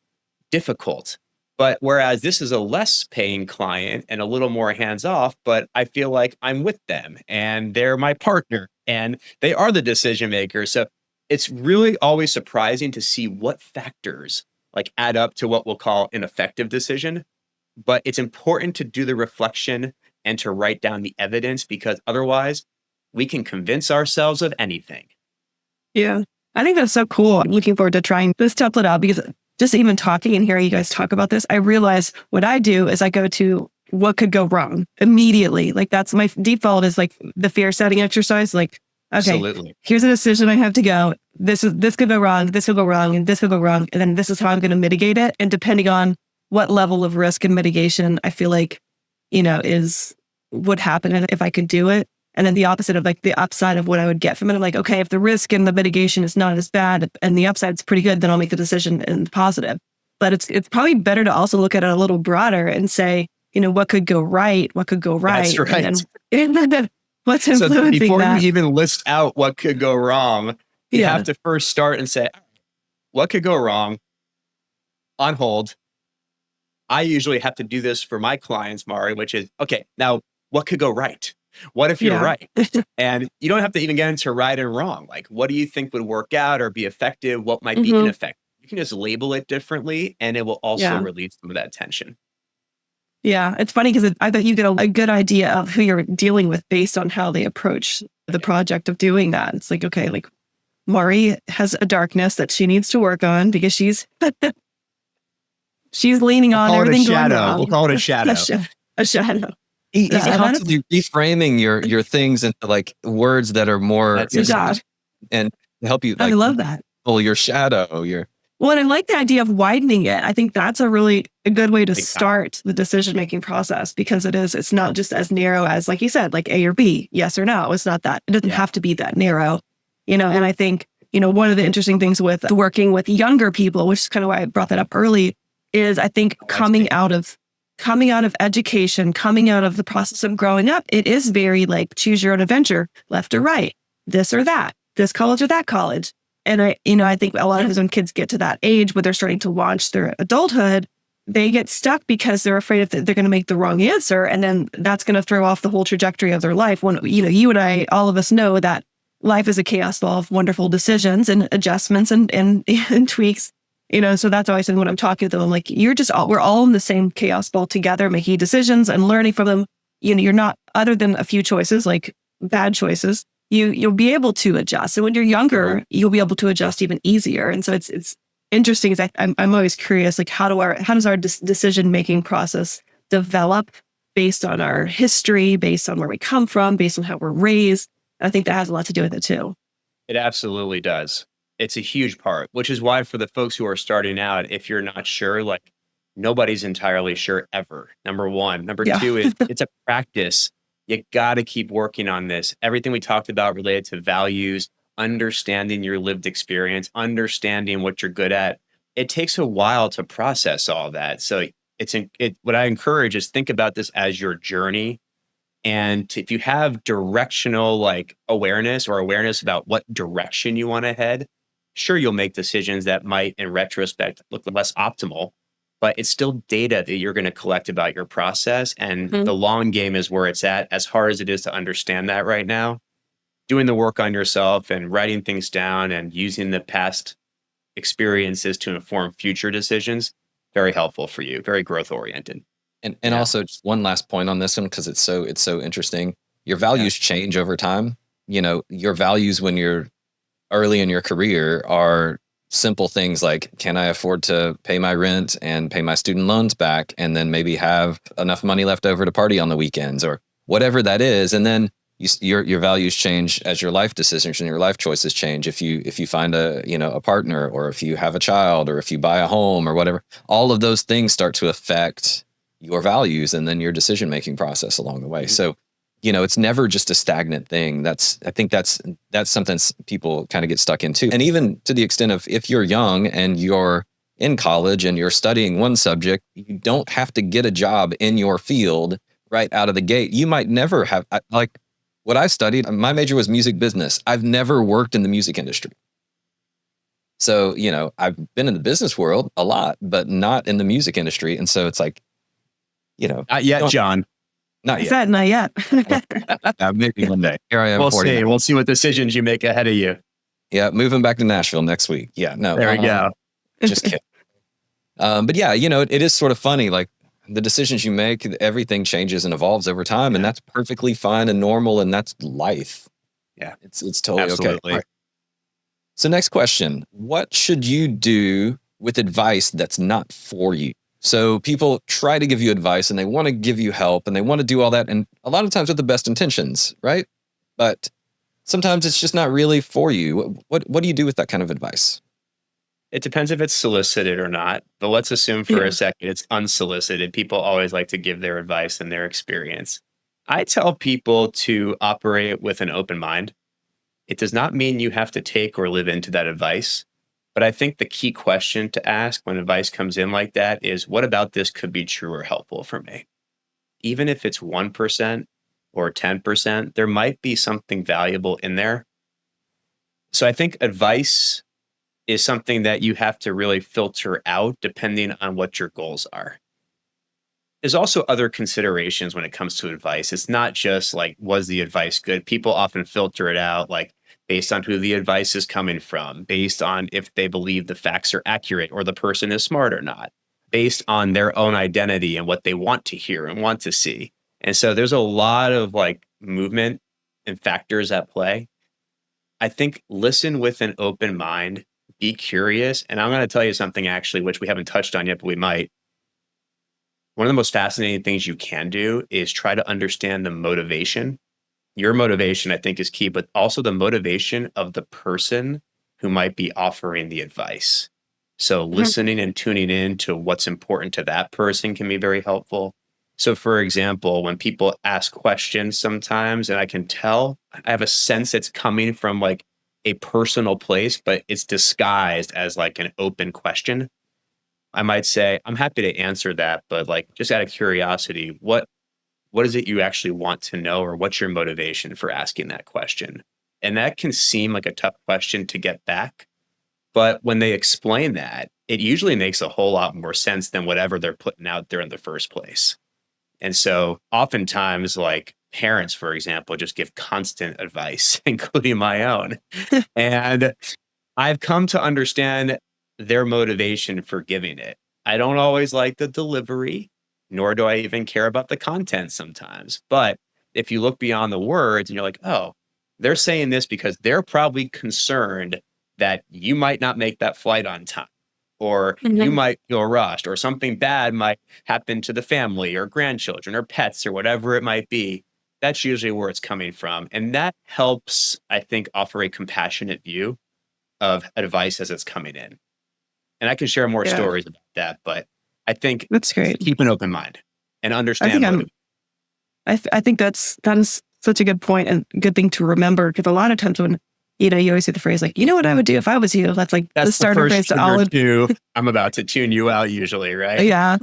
difficult. But whereas this is a less paying client and a little more hands off, but I feel like I'm with them and they're my partner and they are the decision maker. So it's really always surprising to see what factors like add up to what we'll call an effective decision. But it's important to do the reflection and to write down the evidence because otherwise we can convince ourselves of anything. Yeah. I think that's so cool. I'm looking forward to trying this template out because just even talking and hearing you guys talk about this, I realize what I do is I go to what could go wrong immediately. Like that's my default is like the fear setting exercise. Like, okay, Absolutely. Here's a decision I have to go. This could go wrong. This could go wrong and this could go wrong. And then this is how I'm going to mitigate it. And depending on what level of risk and mitigation I feel like, would happen if I could do it. And then the opposite of like the upside of what I would get from it. I'm like, okay, if the risk and the mitigation is not as bad and the upside's pretty good, then I'll make the decision in the positive. But it's probably better to also look at it a little broader and say, what could go right? What could go right? That's right. And then what's influencing so before that? you even list out what could go wrong, you have to first start and say, what could go wrong? On hold. I usually have to do this for my clients, Mari, which is, okay, now what could go right? What if you're right? And you don't have to even get into right and wrong. Like, what do you think would work out or be effective? What might be ineffective? You can just label it differently and it will also release some of that tension. Yeah, it's funny because I bet you get a good idea of who you're dealing with based on how they approach the project of doing that. It's like, okay, like Mari has a darkness that she needs to work on because she's leaning on everything going wrong. We'll call it a shadow. A shadow. He's constantly reframing your things into like words that are more and help you. Like, I love that. Well, your shadow, Well, and I like the idea of widening it. I think that's a good way to start the decision-making process because it's not just as narrow as, like you said, like A or B, yes or no. It's not that. It doesn't have to be that narrow, and I think, one of the interesting things with working with younger people, which is kind of why I brought that up early, is I think coming out of education, coming out of the process of growing up, it is very like choose your own adventure, left or right, this or that, this college or that college. And I think a lot of times when kids get to that age where they're starting to launch their adulthood, they get stuck because they're afraid that they're going to make the wrong answer. And then that's going to throw off the whole trajectory of their life. When, you and I, all of us know that life is a chaos ball of wonderful decisions and adjustments and tweaks. So that's always when I'm talking to them, I'm like, we're all in the same chaos ball together, making decisions and learning from them. You're not, other than a few choices, like bad choices, you'll be able to adjust. And when you're younger, you'll be able to adjust even easier. And so it's interesting because I'm always curious, like how does our decision making process develop based on our history, based on where we come from, based on how we're raised. I think that has a lot to do with it too. It absolutely does. It's a huge part, which is why for the folks who are starting out, if you're not sure, like nobody's entirely sure ever. Number one. Number two is it's a practice. You got to keep working on this. Everything we talked about related to values, understanding your lived experience, understanding what you're good at. It takes a while to process all that. So what I encourage is think about this as your journey. And if you have directional like awareness or awareness about what direction you want to head, sure, you'll make decisions that might, in retrospect, look less optimal, but it's still data that you're going to collect about your process. And the long game is where it's at. As hard as it is to understand that right now, doing the work on yourself and writing things down and using the past experiences to inform future decisions, very helpful for you, very growth oriented. And also just one last point on this one, because it's so interesting. Your values change over time. You know, your values when you're early in your career are simple things like, can I afford to pay my rent and pay my student loans back, and then maybe have enough money left over to party on the weekends or whatever that is. And then your values change as your life decisions and your life choices change. If you find a partner, or if you have a child, or if you buy a home or whatever, all of those things start to affect your values and then your decision-making process along the way. So, it's never just a stagnant thing. I think that's something people kind of get stuck into. And even to the extent of if you're young and you're in college and you're studying one subject, you don't have to get a job in your field right out of the gate. You might never have, like what I studied, my major was music business. I've never worked in the music industry. So, I've been in the business world a lot, but not in the music industry. And so it's like, not yet, John. Not yet. Said not yet. Maybe one day. Here I am. We'll see. We'll see what decisions you make ahead of you. Yeah, moving back to Nashville next week. Yeah, no. There we go. Just kidding. But yeah, it is sort of funny. Like the decisions you make, everything changes and evolves over time, and that's perfectly fine and normal, and that's life. Yeah, it's totally absolutely. Okay. Right. So next question: what should you do with advice that's not for you? So people try to give you advice and they want to give you help and they want to do all that. And a lot of times with the best intentions, right? But sometimes it's just not really for you. What do you do with that kind of advice? It depends if it's solicited or not. But let's assume for a second it's unsolicited. People always like to give their advice and their experience. I tell people to operate with an open mind. It does not mean you have to take or live into that advice. But I think the key question to ask when advice comes in like that is, what about this could be true or helpful for me? Even if it's 1% or 10%, there might be something valuable in there. So I think advice is something that you have to really filter out depending on what your goals are. There's also other considerations when it comes to advice. It's not just like, was the advice good? People often filter it out like, based on who the advice is coming from, based on if they believe the facts are accurate or the person is smart or not, based on their own identity and what they want to hear and want to see. And so there's a lot of like movement and factors at play. I think listen with an open mind, be curious. And I'm going to tell you something actually, which we haven't touched on yet, but we might. One of the most fascinating things you can do is try to understand the motivation. Your motivation, I think, is key, but also the motivation of the person who might be offering the advice. So listening and tuning in to what's important to that person can be very helpful. So for example, when people ask questions sometimes, and I can tell, I have a sense it's coming from like a personal place, but it's disguised as like an open question. I might say, I'm happy to answer that, but like just out of curiosity, what is it you actually want to know, or what's your motivation for asking that question? And that can seem like a tough question to get back. But when they explain that, it usually makes a whole lot more sense than whatever they're putting out there in the first place. And so oftentimes, like parents, for example, just give constant advice, including my own. And I've come to understand their motivation for giving it. I don't always like the delivery, nor do I even care about the content sometimes. But if you look beyond the words and you're like, oh, they're saying this because they're probably concerned that you might not make that flight on time, or you might feel rushed, or something bad might happen to the family or grandchildren or pets or whatever it might be. That's usually where it's coming from. And that helps, I think, offer a compassionate view of advice as it's coming in. And I can share more Yeah. stories about that, but I think That's great. keep an open mind and I understand. think I think that is such a good point and good thing to remember, because a lot of times when you always say the phrase like, you know what I would do if I was you. That's like That's the starter phrase to all of I'm about to tune you out usually, right? Yeah.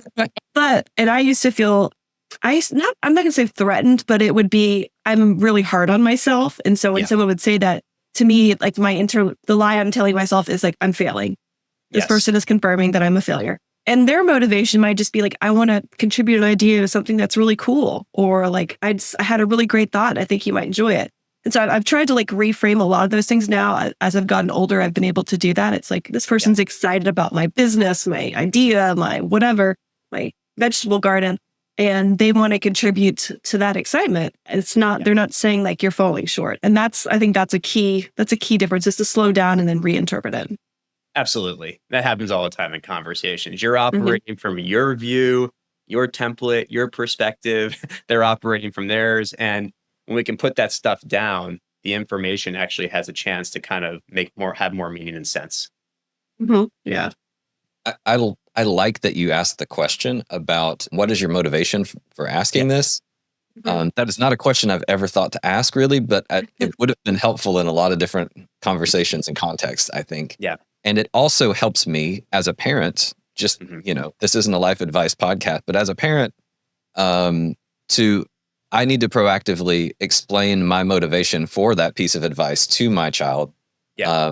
And I used to feel I'm not gonna say threatened, but it would be I'm really hard on myself. And so when someone would say that to me, like the lie I'm telling myself is like, I'm failing. This person is confirming that I'm a failure. And their motivation might just be like, I want to contribute an idea to something that's really cool. Or like, I had a really great thought. I think you might enjoy it. And so I've tried to like reframe a lot of those things now. As I've gotten older, I've been able to do that. It's like, this person's excited about my business, my idea, my whatever, my vegetable garden, and they want to contribute to that excitement. It's not, they're not saying like you're falling short. And I think that's a key difference, is to slow down and then reinterpret it. Absolutely. That happens all the time in conversations. You're operating from your view, your template, your perspective. They're operating from theirs. And when we can put that stuff down, the information actually has a chance to kind of have more meaning and sense. Yeah. I like that you asked the question about what is your motivation for asking this. That is not a question I've ever thought to ask, really, but it would have been helpful in a lot of different conversations and contexts, I think. Yeah. And it also helps me as a parent, just, this isn't a life advice podcast, but as a parent, I need to proactively explain my motivation for that piece of advice to my child. Yeah.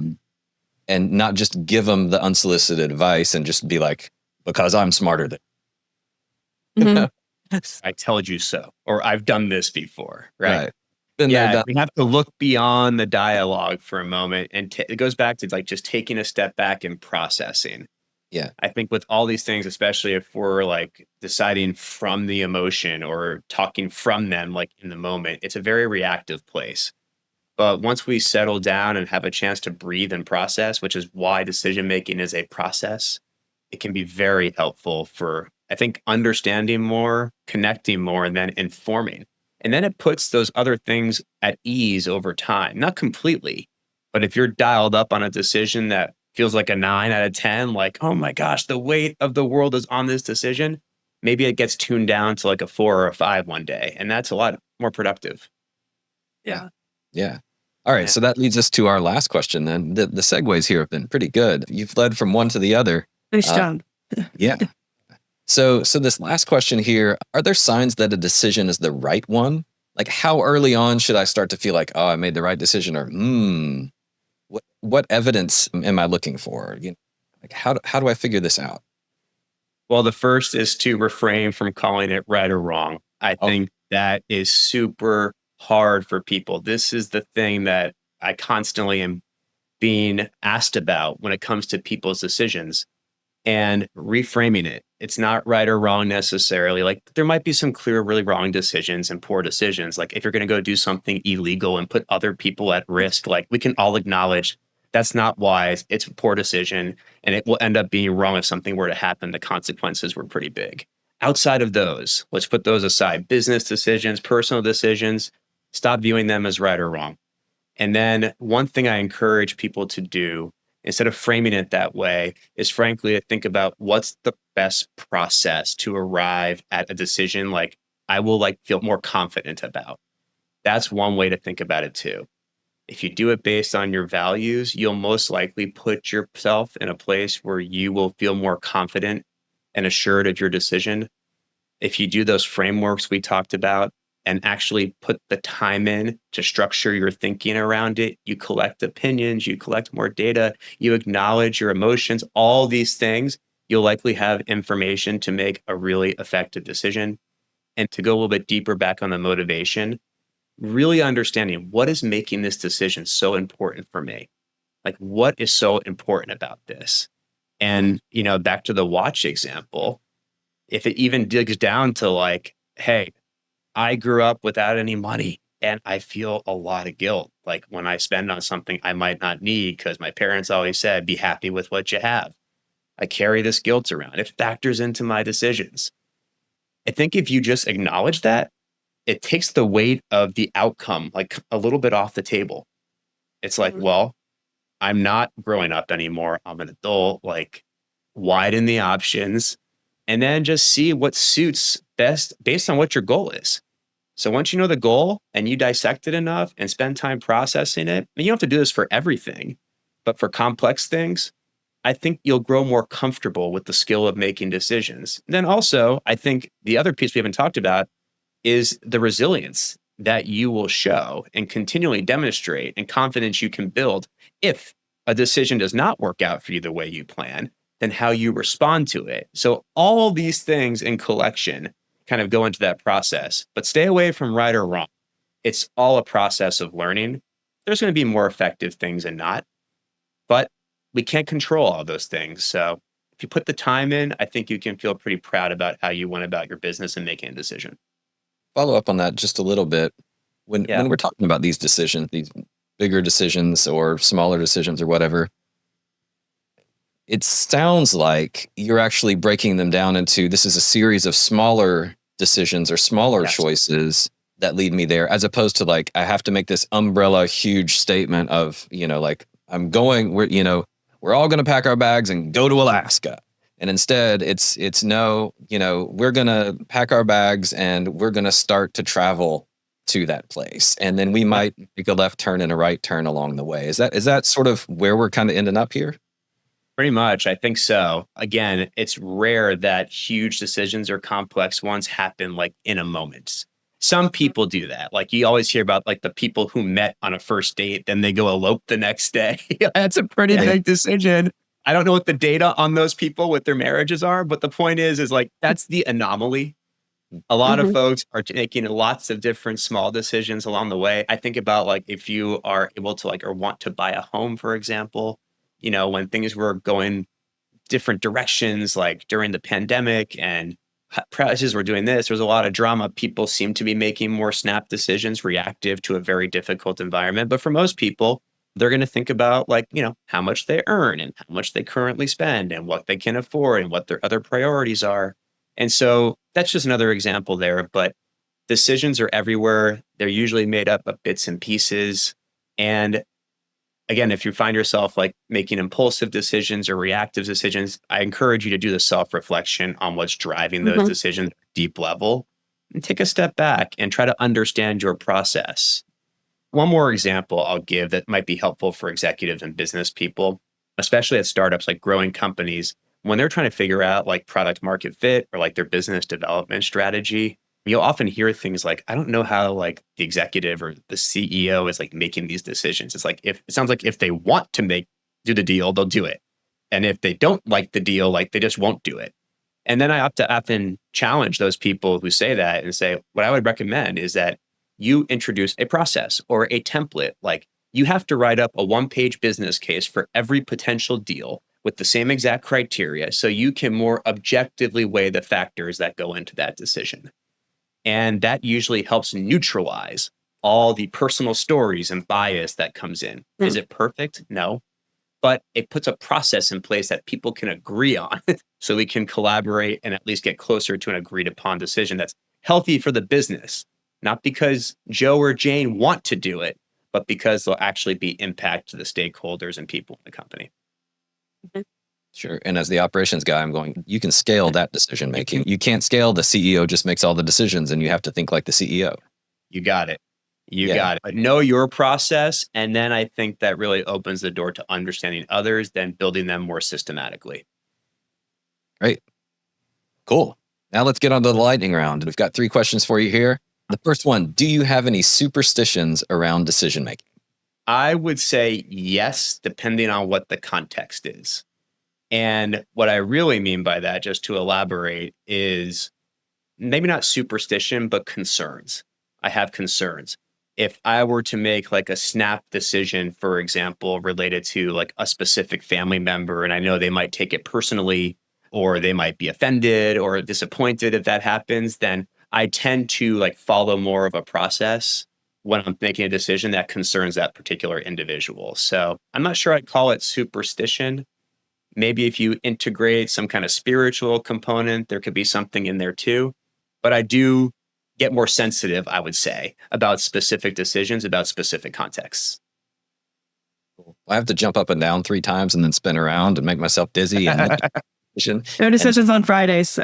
And not just give them the unsolicited advice and just be like, because I'm smarter than I told you so, or I've done this before, right? Been there, done. We have to look beyond the dialogue for a moment, and it goes back to like just taking a step back and processing. Yeah, I think with all these things, especially if we're like deciding from the emotion or talking from them, like in the moment, it's a very reactive place. But once we settle down and have a chance to breathe and process, which is why decision making is a process, it can be very helpful for, I think, understanding more, connecting more, and then informing. And then it puts those other things at ease over time. Not completely, but if you're dialed up on a decision that feels like a 9 out of 10, like, oh my gosh, the weight of the world is on this decision, maybe it gets tuned down to like a 4 or a 5 one day. And that's a lot more productive. Yeah. All right. So that leads us to our last question then. The segues here have been pretty good. You've led from one to the other. Nice job. Yeah. So this last question here, are there signs that a decision is the right one? Like, how early on should I start to feel like, oh, I made the right decision, or what evidence am I looking for? Like how do I figure this out? Well, the first is to refrain from calling it right or wrong. I think that is super hard for people. This is the thing that I constantly am being asked about when it comes to people's decisions, and reframing it. It's not right or wrong necessarily. Like, there might be some clear, really wrong decisions and poor decisions. Like if you're going to go do something illegal and put other people at risk, like we can all acknowledge that's not wise. It's a poor decision, and it will end up being wrong if something were to happen. The consequences were pretty big. Outside of those, let's put those aside. Business decisions, personal decisions, stop viewing them as right or wrong. And then one thing I encourage people to do, instead of framing it that way, is frankly to think about what's the best process to arrive at a decision like I will feel more confident about. That's one way to think about it too. If you do it based on your values, you'll most likely put yourself in a place where you will feel more confident and assured of your decision. If you do those frameworks we talked about and actually put the time in to structure your thinking around it, you collect opinions, you collect more data, you acknowledge your emotions, all these things, you'll likely have information to make a really effective decision. And to go a little bit deeper back on the motivation, really understanding what is making this decision so important for me. Like, what is so important about this? And, back to the watch example, if it even digs down to like, hey, I grew up without any money. And I feel a lot of guilt. Like when I spend on something I might not need because my parents always said, be happy with what you have. I carry this guilt around. It factors into my decisions. I think if you just acknowledge that, it takes the weight of the outcome like a little bit off the table. It's like, Mhm. well, I'm not growing up anymore. I'm an adult. Like, widen the options and then just see what suits best based on what your goal is. So once you know the goal and you dissect it enough and spend time processing it, and you don't have to do this for everything, but for complex things, I think you'll grow more comfortable with the skill of making decisions. Then also, I think the other piece we haven't talked about is the resilience that you will show and continually demonstrate and confidence you can build if a decision does not work out for you the way you plan, then how you respond to it. So all these things in collection kind of go into that process, but stay away from right or wrong. It's all a process of learning. There's going to be more effective things and not, but we can't control all those things. So if you put the time in, I think you can feel pretty proud about how you went about your business and making a decision. Follow up on that just a little bit. When Yeah. we're talking about these decisions, these bigger decisions or smaller decisions or whatever, it sounds like you're actually breaking them down into this is a series of smaller decisions or smaller Yes. choices that lead me there, as opposed to like I have to make this umbrella huge statement of, like I'm going, we're all going to pack our bags and go to Alaska. And instead it's no, we're going to pack our bags and we're going to start to travel to that place. And then we might make a left turn and a right turn along the way. Is that sort of where we're kind of ending up here? Pretty much. I think so. Again, it's rare that huge decisions or complex ones happen like in a moment. Some people do that. Like you always hear about like the people who met on a first date, then they go elope the next day. That's a pretty Yeah. big decision. I don't know what the data on those people with their marriages are, but the point is like that's the anomaly. A lot of Mhm. folks are making lots of different small decisions along the way. I think about like if you are able to like or want to buy a home, for example, when things were going different directions, like during the pandemic and prices were doing this, there was a lot of drama. People seem to be making more snap decisions reactive to a very difficult environment. But for most people, they're going to think about like, how much they earn and how much they currently spend and what they can afford and what their other priorities are. And so that's just another example there. But decisions are everywhere. They're usually made up of bits and pieces. And again, if you find yourself like making impulsive decisions or reactive decisions, I encourage you to do the self-reflection on what's driving those Mhm. decisions at a deep level and take a step back and try to understand your process. One more example I'll give that might be helpful for executives and business people, especially at startups like growing companies, when they're trying to figure out like product market fit or like their business development strategy. You'll often hear things like, I don't know how like the executive or the CEO is like making these decisions. It's like if it sounds like if they want to do the deal, they'll do it. And if they don't like the deal, like they just won't do it. And then I have to often challenge those people who say that and say, what I would recommend is that you introduce a process or a template. Like you have to write up a one-page business case for every potential deal with the same exact criteria so you can more objectively weigh the factors that go into that decision. And that usually helps neutralize all the personal stories and bias that comes in. Is it perfect? No. But it puts a process in place that people can agree on so we can collaborate and at least get closer to an agreed upon decision that's healthy for the business, not because Joe or Jane want to do it, but because they'll actually be impact to the stakeholders and people in the company. Sure. And as the operations guy, I'm going, you can scale that decision making. You can't scale the CEO just makes all the decisions and you have to think like the CEO. You got it. You Yeah. got it. But know your process. And then I think that really opens the door to understanding others, then building them more systematically. Right. Cool. Now let's get on to the lightning round. We've got 3 questions for you here. The first one, do you have any superstitions around decision making? I would say yes, depending on what the context is. And what I really mean by that, just to elaborate, is maybe not superstition, but concerns. I have concerns. If I were to make like a snap decision, for example, related to like a specific family member, and I know they might take it personally, or they might be offended or disappointed if that happens, then I tend to like follow more of a process when I'm making a decision that concerns that particular individual. So I'm not sure I'd call it superstition. Maybe if you integrate some kind of spiritual component, there could be something in there too. But I do get more sensitive, I would say, about specific decisions, about specific contexts. I have to jump up and down 3 times and then spin around and make myself dizzy and make a decision No decisions on Fridays.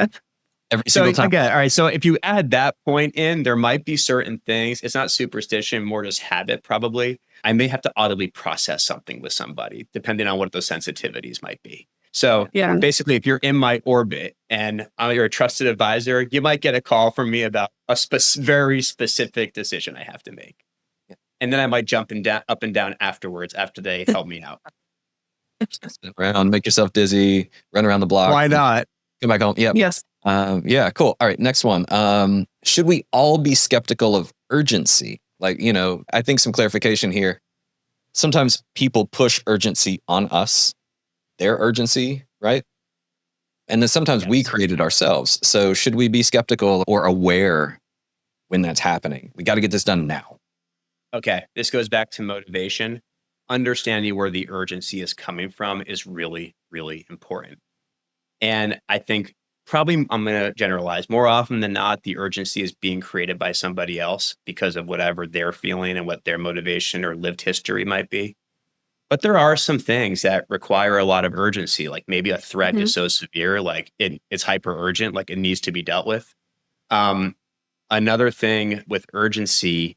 every So single time. again, all right. So if you add that point in, there might be certain things. It's not superstition, more just habit, probably. I may have to audibly process something with somebody, depending on what those sensitivities might be. So Yeah. basically, if you're in my orbit and you're a trusted advisor, you might get a call from me about a very specific decision I have to make. And then I might jump up and down afterwards after they help me out. Spin around, make yourself dizzy, run around the block. Why not? Come back home. Yep. Yes. Yeah, cool. All right, next one. Should we all be skeptical of urgency? Like, I think some clarification here. Sometimes people push urgency on us, their urgency, right? And then sometimes we create it ourselves. So should we be skeptical or aware when that's happening? We got to get this done now. Okay, this goes back to motivation. Understanding where the urgency is coming from is really, really important. And I think probably I'm going to generalize more often than not, the urgency is being created by somebody else because of whatever they're feeling and what their motivation or lived history might be. But there are some things that require a lot of urgency, like maybe a threat is so severe, like it's hyper urgent, like it needs to be dealt with. Another thing with urgency,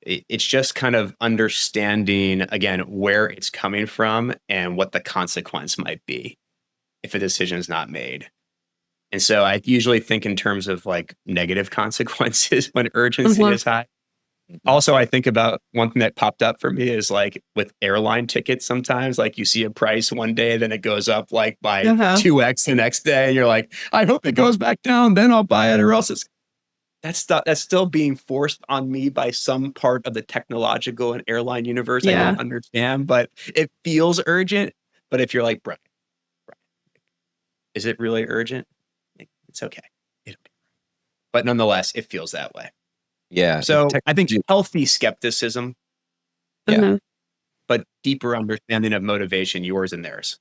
it's just kind of understanding, again, where it's coming from and what the consequence might be if a decision is not made. And so I usually think in terms of like negative consequences when urgency is high. Also, I think about one thing that popped up for me is like with airline tickets, sometimes like you see a price one day, then it goes up like by 2x the next day. And you're like, I hope it goes back down, then I'll buy it, or else that's still being forced on me by some part of the technological and airline universe. I don't understand, but it feels urgent. But if you're like, Brian, is it really urgent? It's okay. But nonetheless, it feels that way. Yeah. So I think healthy skepticism, but deeper understanding of motivation, yours and theirs.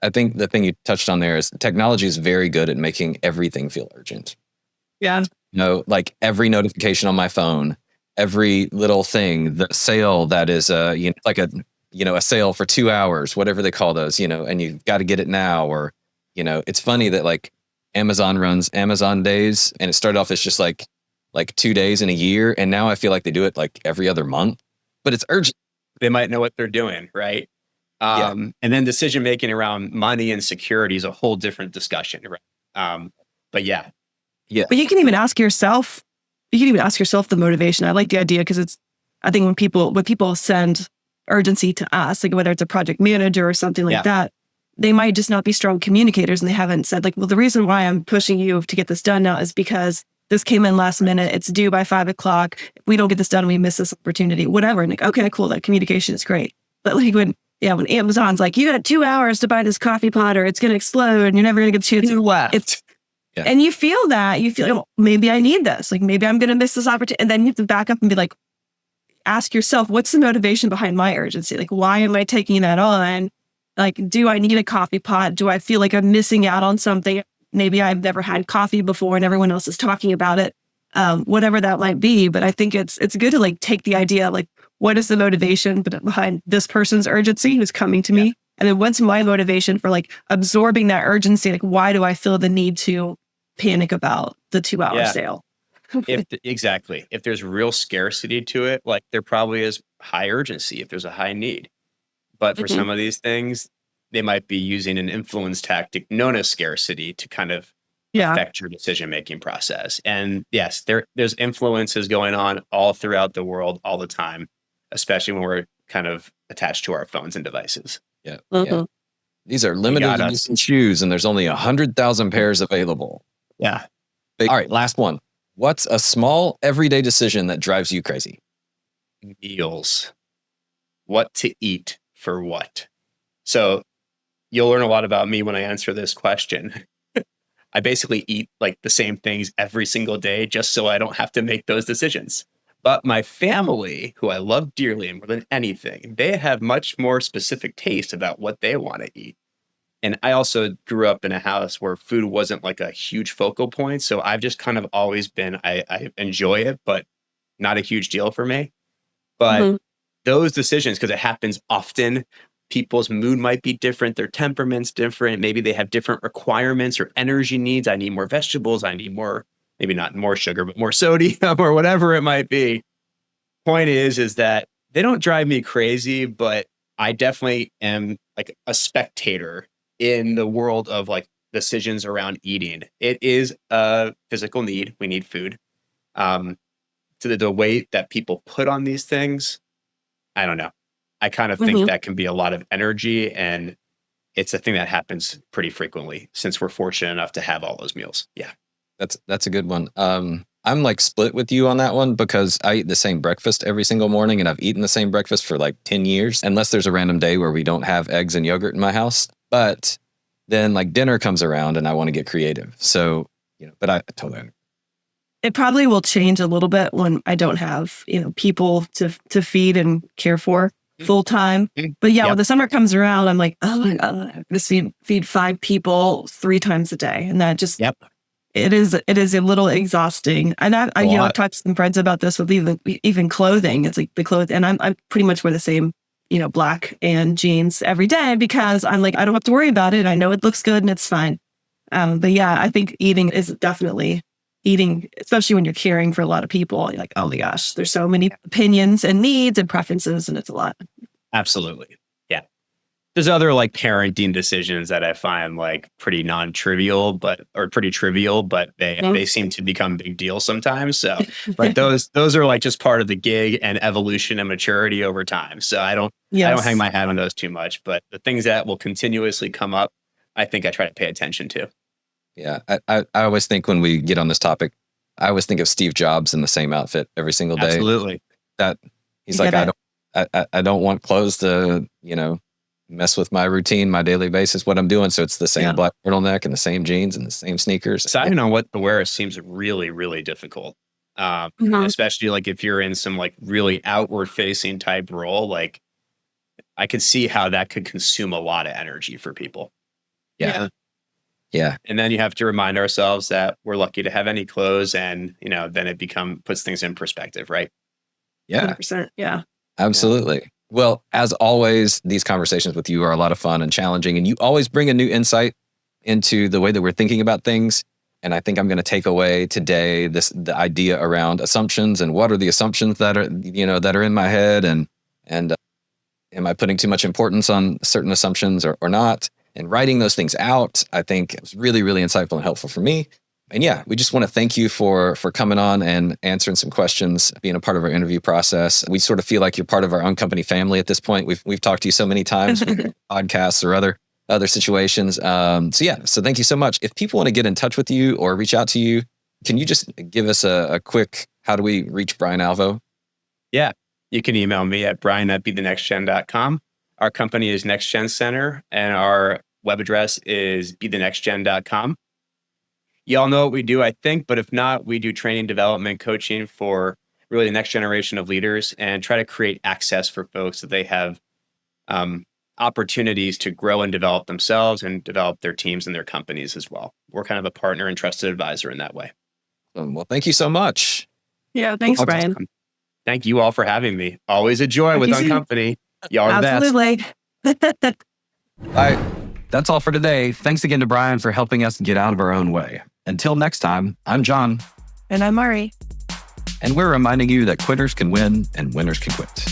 I think the thing you touched on there is technology is very good at making everything feel urgent. Yeah. Like every notification on my phone, every little thing, the sale that is like a sale for 2 hours, whatever they call those, and you've got to get it now. Or, it's funny that like Amazon runs Amazon days, and it started off as just like 2 days in a year. And now I feel like they do it like every other month, but it's urgent. They might know what they're doing, right? And then decision making around money and security is a whole different discussion, right? But yeah. But you can even ask yourself. You can even ask yourself the motivation. I like the idea because I think when people send urgency to us, like whether it's a project manager or something like that, they might just not be strong communicators, and they haven't said like, well, the reason why I'm pushing you to get this done now is because this came in last minute. It's due by 5 o'clock. If we don't get this done, we miss this opportunity, whatever. And like, okay, cool. That communication is great. But like when Amazon's like, you got 2 hours to buy this coffee pot or it's going to explode and you're never going to get the chance. Left. And you feel that. You feel, maybe I need this. Like, maybe I'm going to miss this opportunity. And then you have to back up and be like, ask yourself, what's the motivation behind my urgency? Like, why am I taking that on? Like, do I need a coffee pot? Do I feel like I'm missing out on something? Maybe I've never had coffee before and everyone else is talking about it. Whatever that might be. But I think it's good to like take the idea, like, what is the motivation behind this person's urgency who's coming to me? And then what's my motivation for like absorbing that urgency? Like, why do I feel the need to panic about the 2-hour sale? Exactly. If there's real scarcity to it, like there probably is high urgency if there's a high need. But for some of these things, they might be using an influence tactic known as scarcity to kind of affect your decision-making process. And yes, there's influences going on all throughout the world all the time, especially when we're kind of attached to our phones and devices. Yeah. These are limited edition shoes, and there's only 100,000 pairs available. Yeah. All right, last one. What's a small everyday decision that drives you crazy? Meals. What to eat for what? So you'll learn a lot about me when I answer this question. I basically eat like the same things every single day just so I don't have to make those decisions. But my family, who I love dearly and more than anything, they have much more specific taste about what they want to eat. And I also grew up in a house where food wasn't like a huge focal point. So I've just kind of always been, I enjoy it, but not a huge deal for me. But Mhm. those decisions, because it happens often, people's mood might be different, their temperament's different. Maybe they have different requirements or energy needs. I need more vegetables. I need more, maybe not more sugar, but more sodium or whatever it might be. Point is that they don't drive me crazy, but I definitely am like a spectator in the world of like decisions around eating. It is a physical need. We need food. To the weight that people put on these things, I don't know. I kind of think Mhm. that can be a lot of energy, and it's a thing that happens pretty frequently since we're fortunate enough to have all those meals. Yeah. That's a good one. I'm like split with you on that one because I eat the same breakfast every single morning, and I've eaten the same breakfast for like 10 years, unless there's a random day where we don't have eggs and yogurt in my house. But then like dinner comes around and I want to get creative. So, but I totally. It probably will change a little bit when I don't have, people to feed and care for full time. But yeah, Yep. when the summer comes around, I'm like, oh my God, I have to feed 5 people 3 times a day. And that just, Yep. it is a little exhausting. And I've talked to some friends about this with even clothing. It's like the clothes, and I pretty much wear the same, black and jeans every day because I'm like, I don't have to worry about it. I know it looks good and it's fine. But yeah, I think eating, especially when you're caring for a lot of people, you're like, oh my gosh, there's so many opinions and needs and preferences, and it's a lot. Absolutely. Yeah. There's other like parenting decisions that I find like pretty trivial, but they seem to become big deals sometimes. So like those are like just part of the gig and evolution and maturity over time. So I don't hang my hat on those too much, but the things that will continuously come up, I think I try to pay attention to. Yeah. I always think when we get on this topic, I always think of Steve Jobs in the same outfit every single day. Absolutely. That he's like, I don't want clothes to, mess with my routine, my daily basis, what I'm doing. So it's the same black turtleneck and the same jeans and the same sneakers. Deciding on what to wear seems really, really difficult. Especially like if you're in some like really outward facing type role, like I could see how that could consume a lot of energy for people. Yeah. And then you have to remind ourselves that we're lucky to have any clothes, and then it puts things in perspective, right? Yeah. 100%. Yeah. Absolutely. Yeah. Well, as always, these conversations with you are a lot of fun and challenging, and you always bring a new insight into the way that we're thinking about things. And I think I'm going to take away today the idea around assumptions and what are the assumptions that are in my head, and am I putting too much importance on certain assumptions or not? And writing those things out, I think it was really, really insightful and helpful for me. And yeah, we just want to thank you for coming on and answering some questions, being a part of our interview process. We sort of feel like you're part of our own company family at this point. We've talked to you so many times, podcasts or other situations. So thank you so much. If people want to get in touch with you or reach out to you, can you just give us a quick, how do we reach Brian Alvo? Yeah, you can email me at brian@bethenextgen.com. Our company is Next Gen Center, and our web address is bethenextgen.com. Y'all know what we do, I think, but if not, we do training, development, coaching for really the next generation of leaders and try to create access for folks so they have opportunities to grow and develop themselves and develop their teams and their companies as well. We're kind of a partner and trusted advisor in that way. Well, thank you so much. Yeah, thanks, Brian. Thank you all for having me. Always a joy with Uncompany. Y'all are the best. Absolutely. All right. That's all for today. Thanks again to Brian for helping us get out of our own way. Until next time, I'm John. And I'm Mari. And we're reminding you that quitters can win and winners can quit.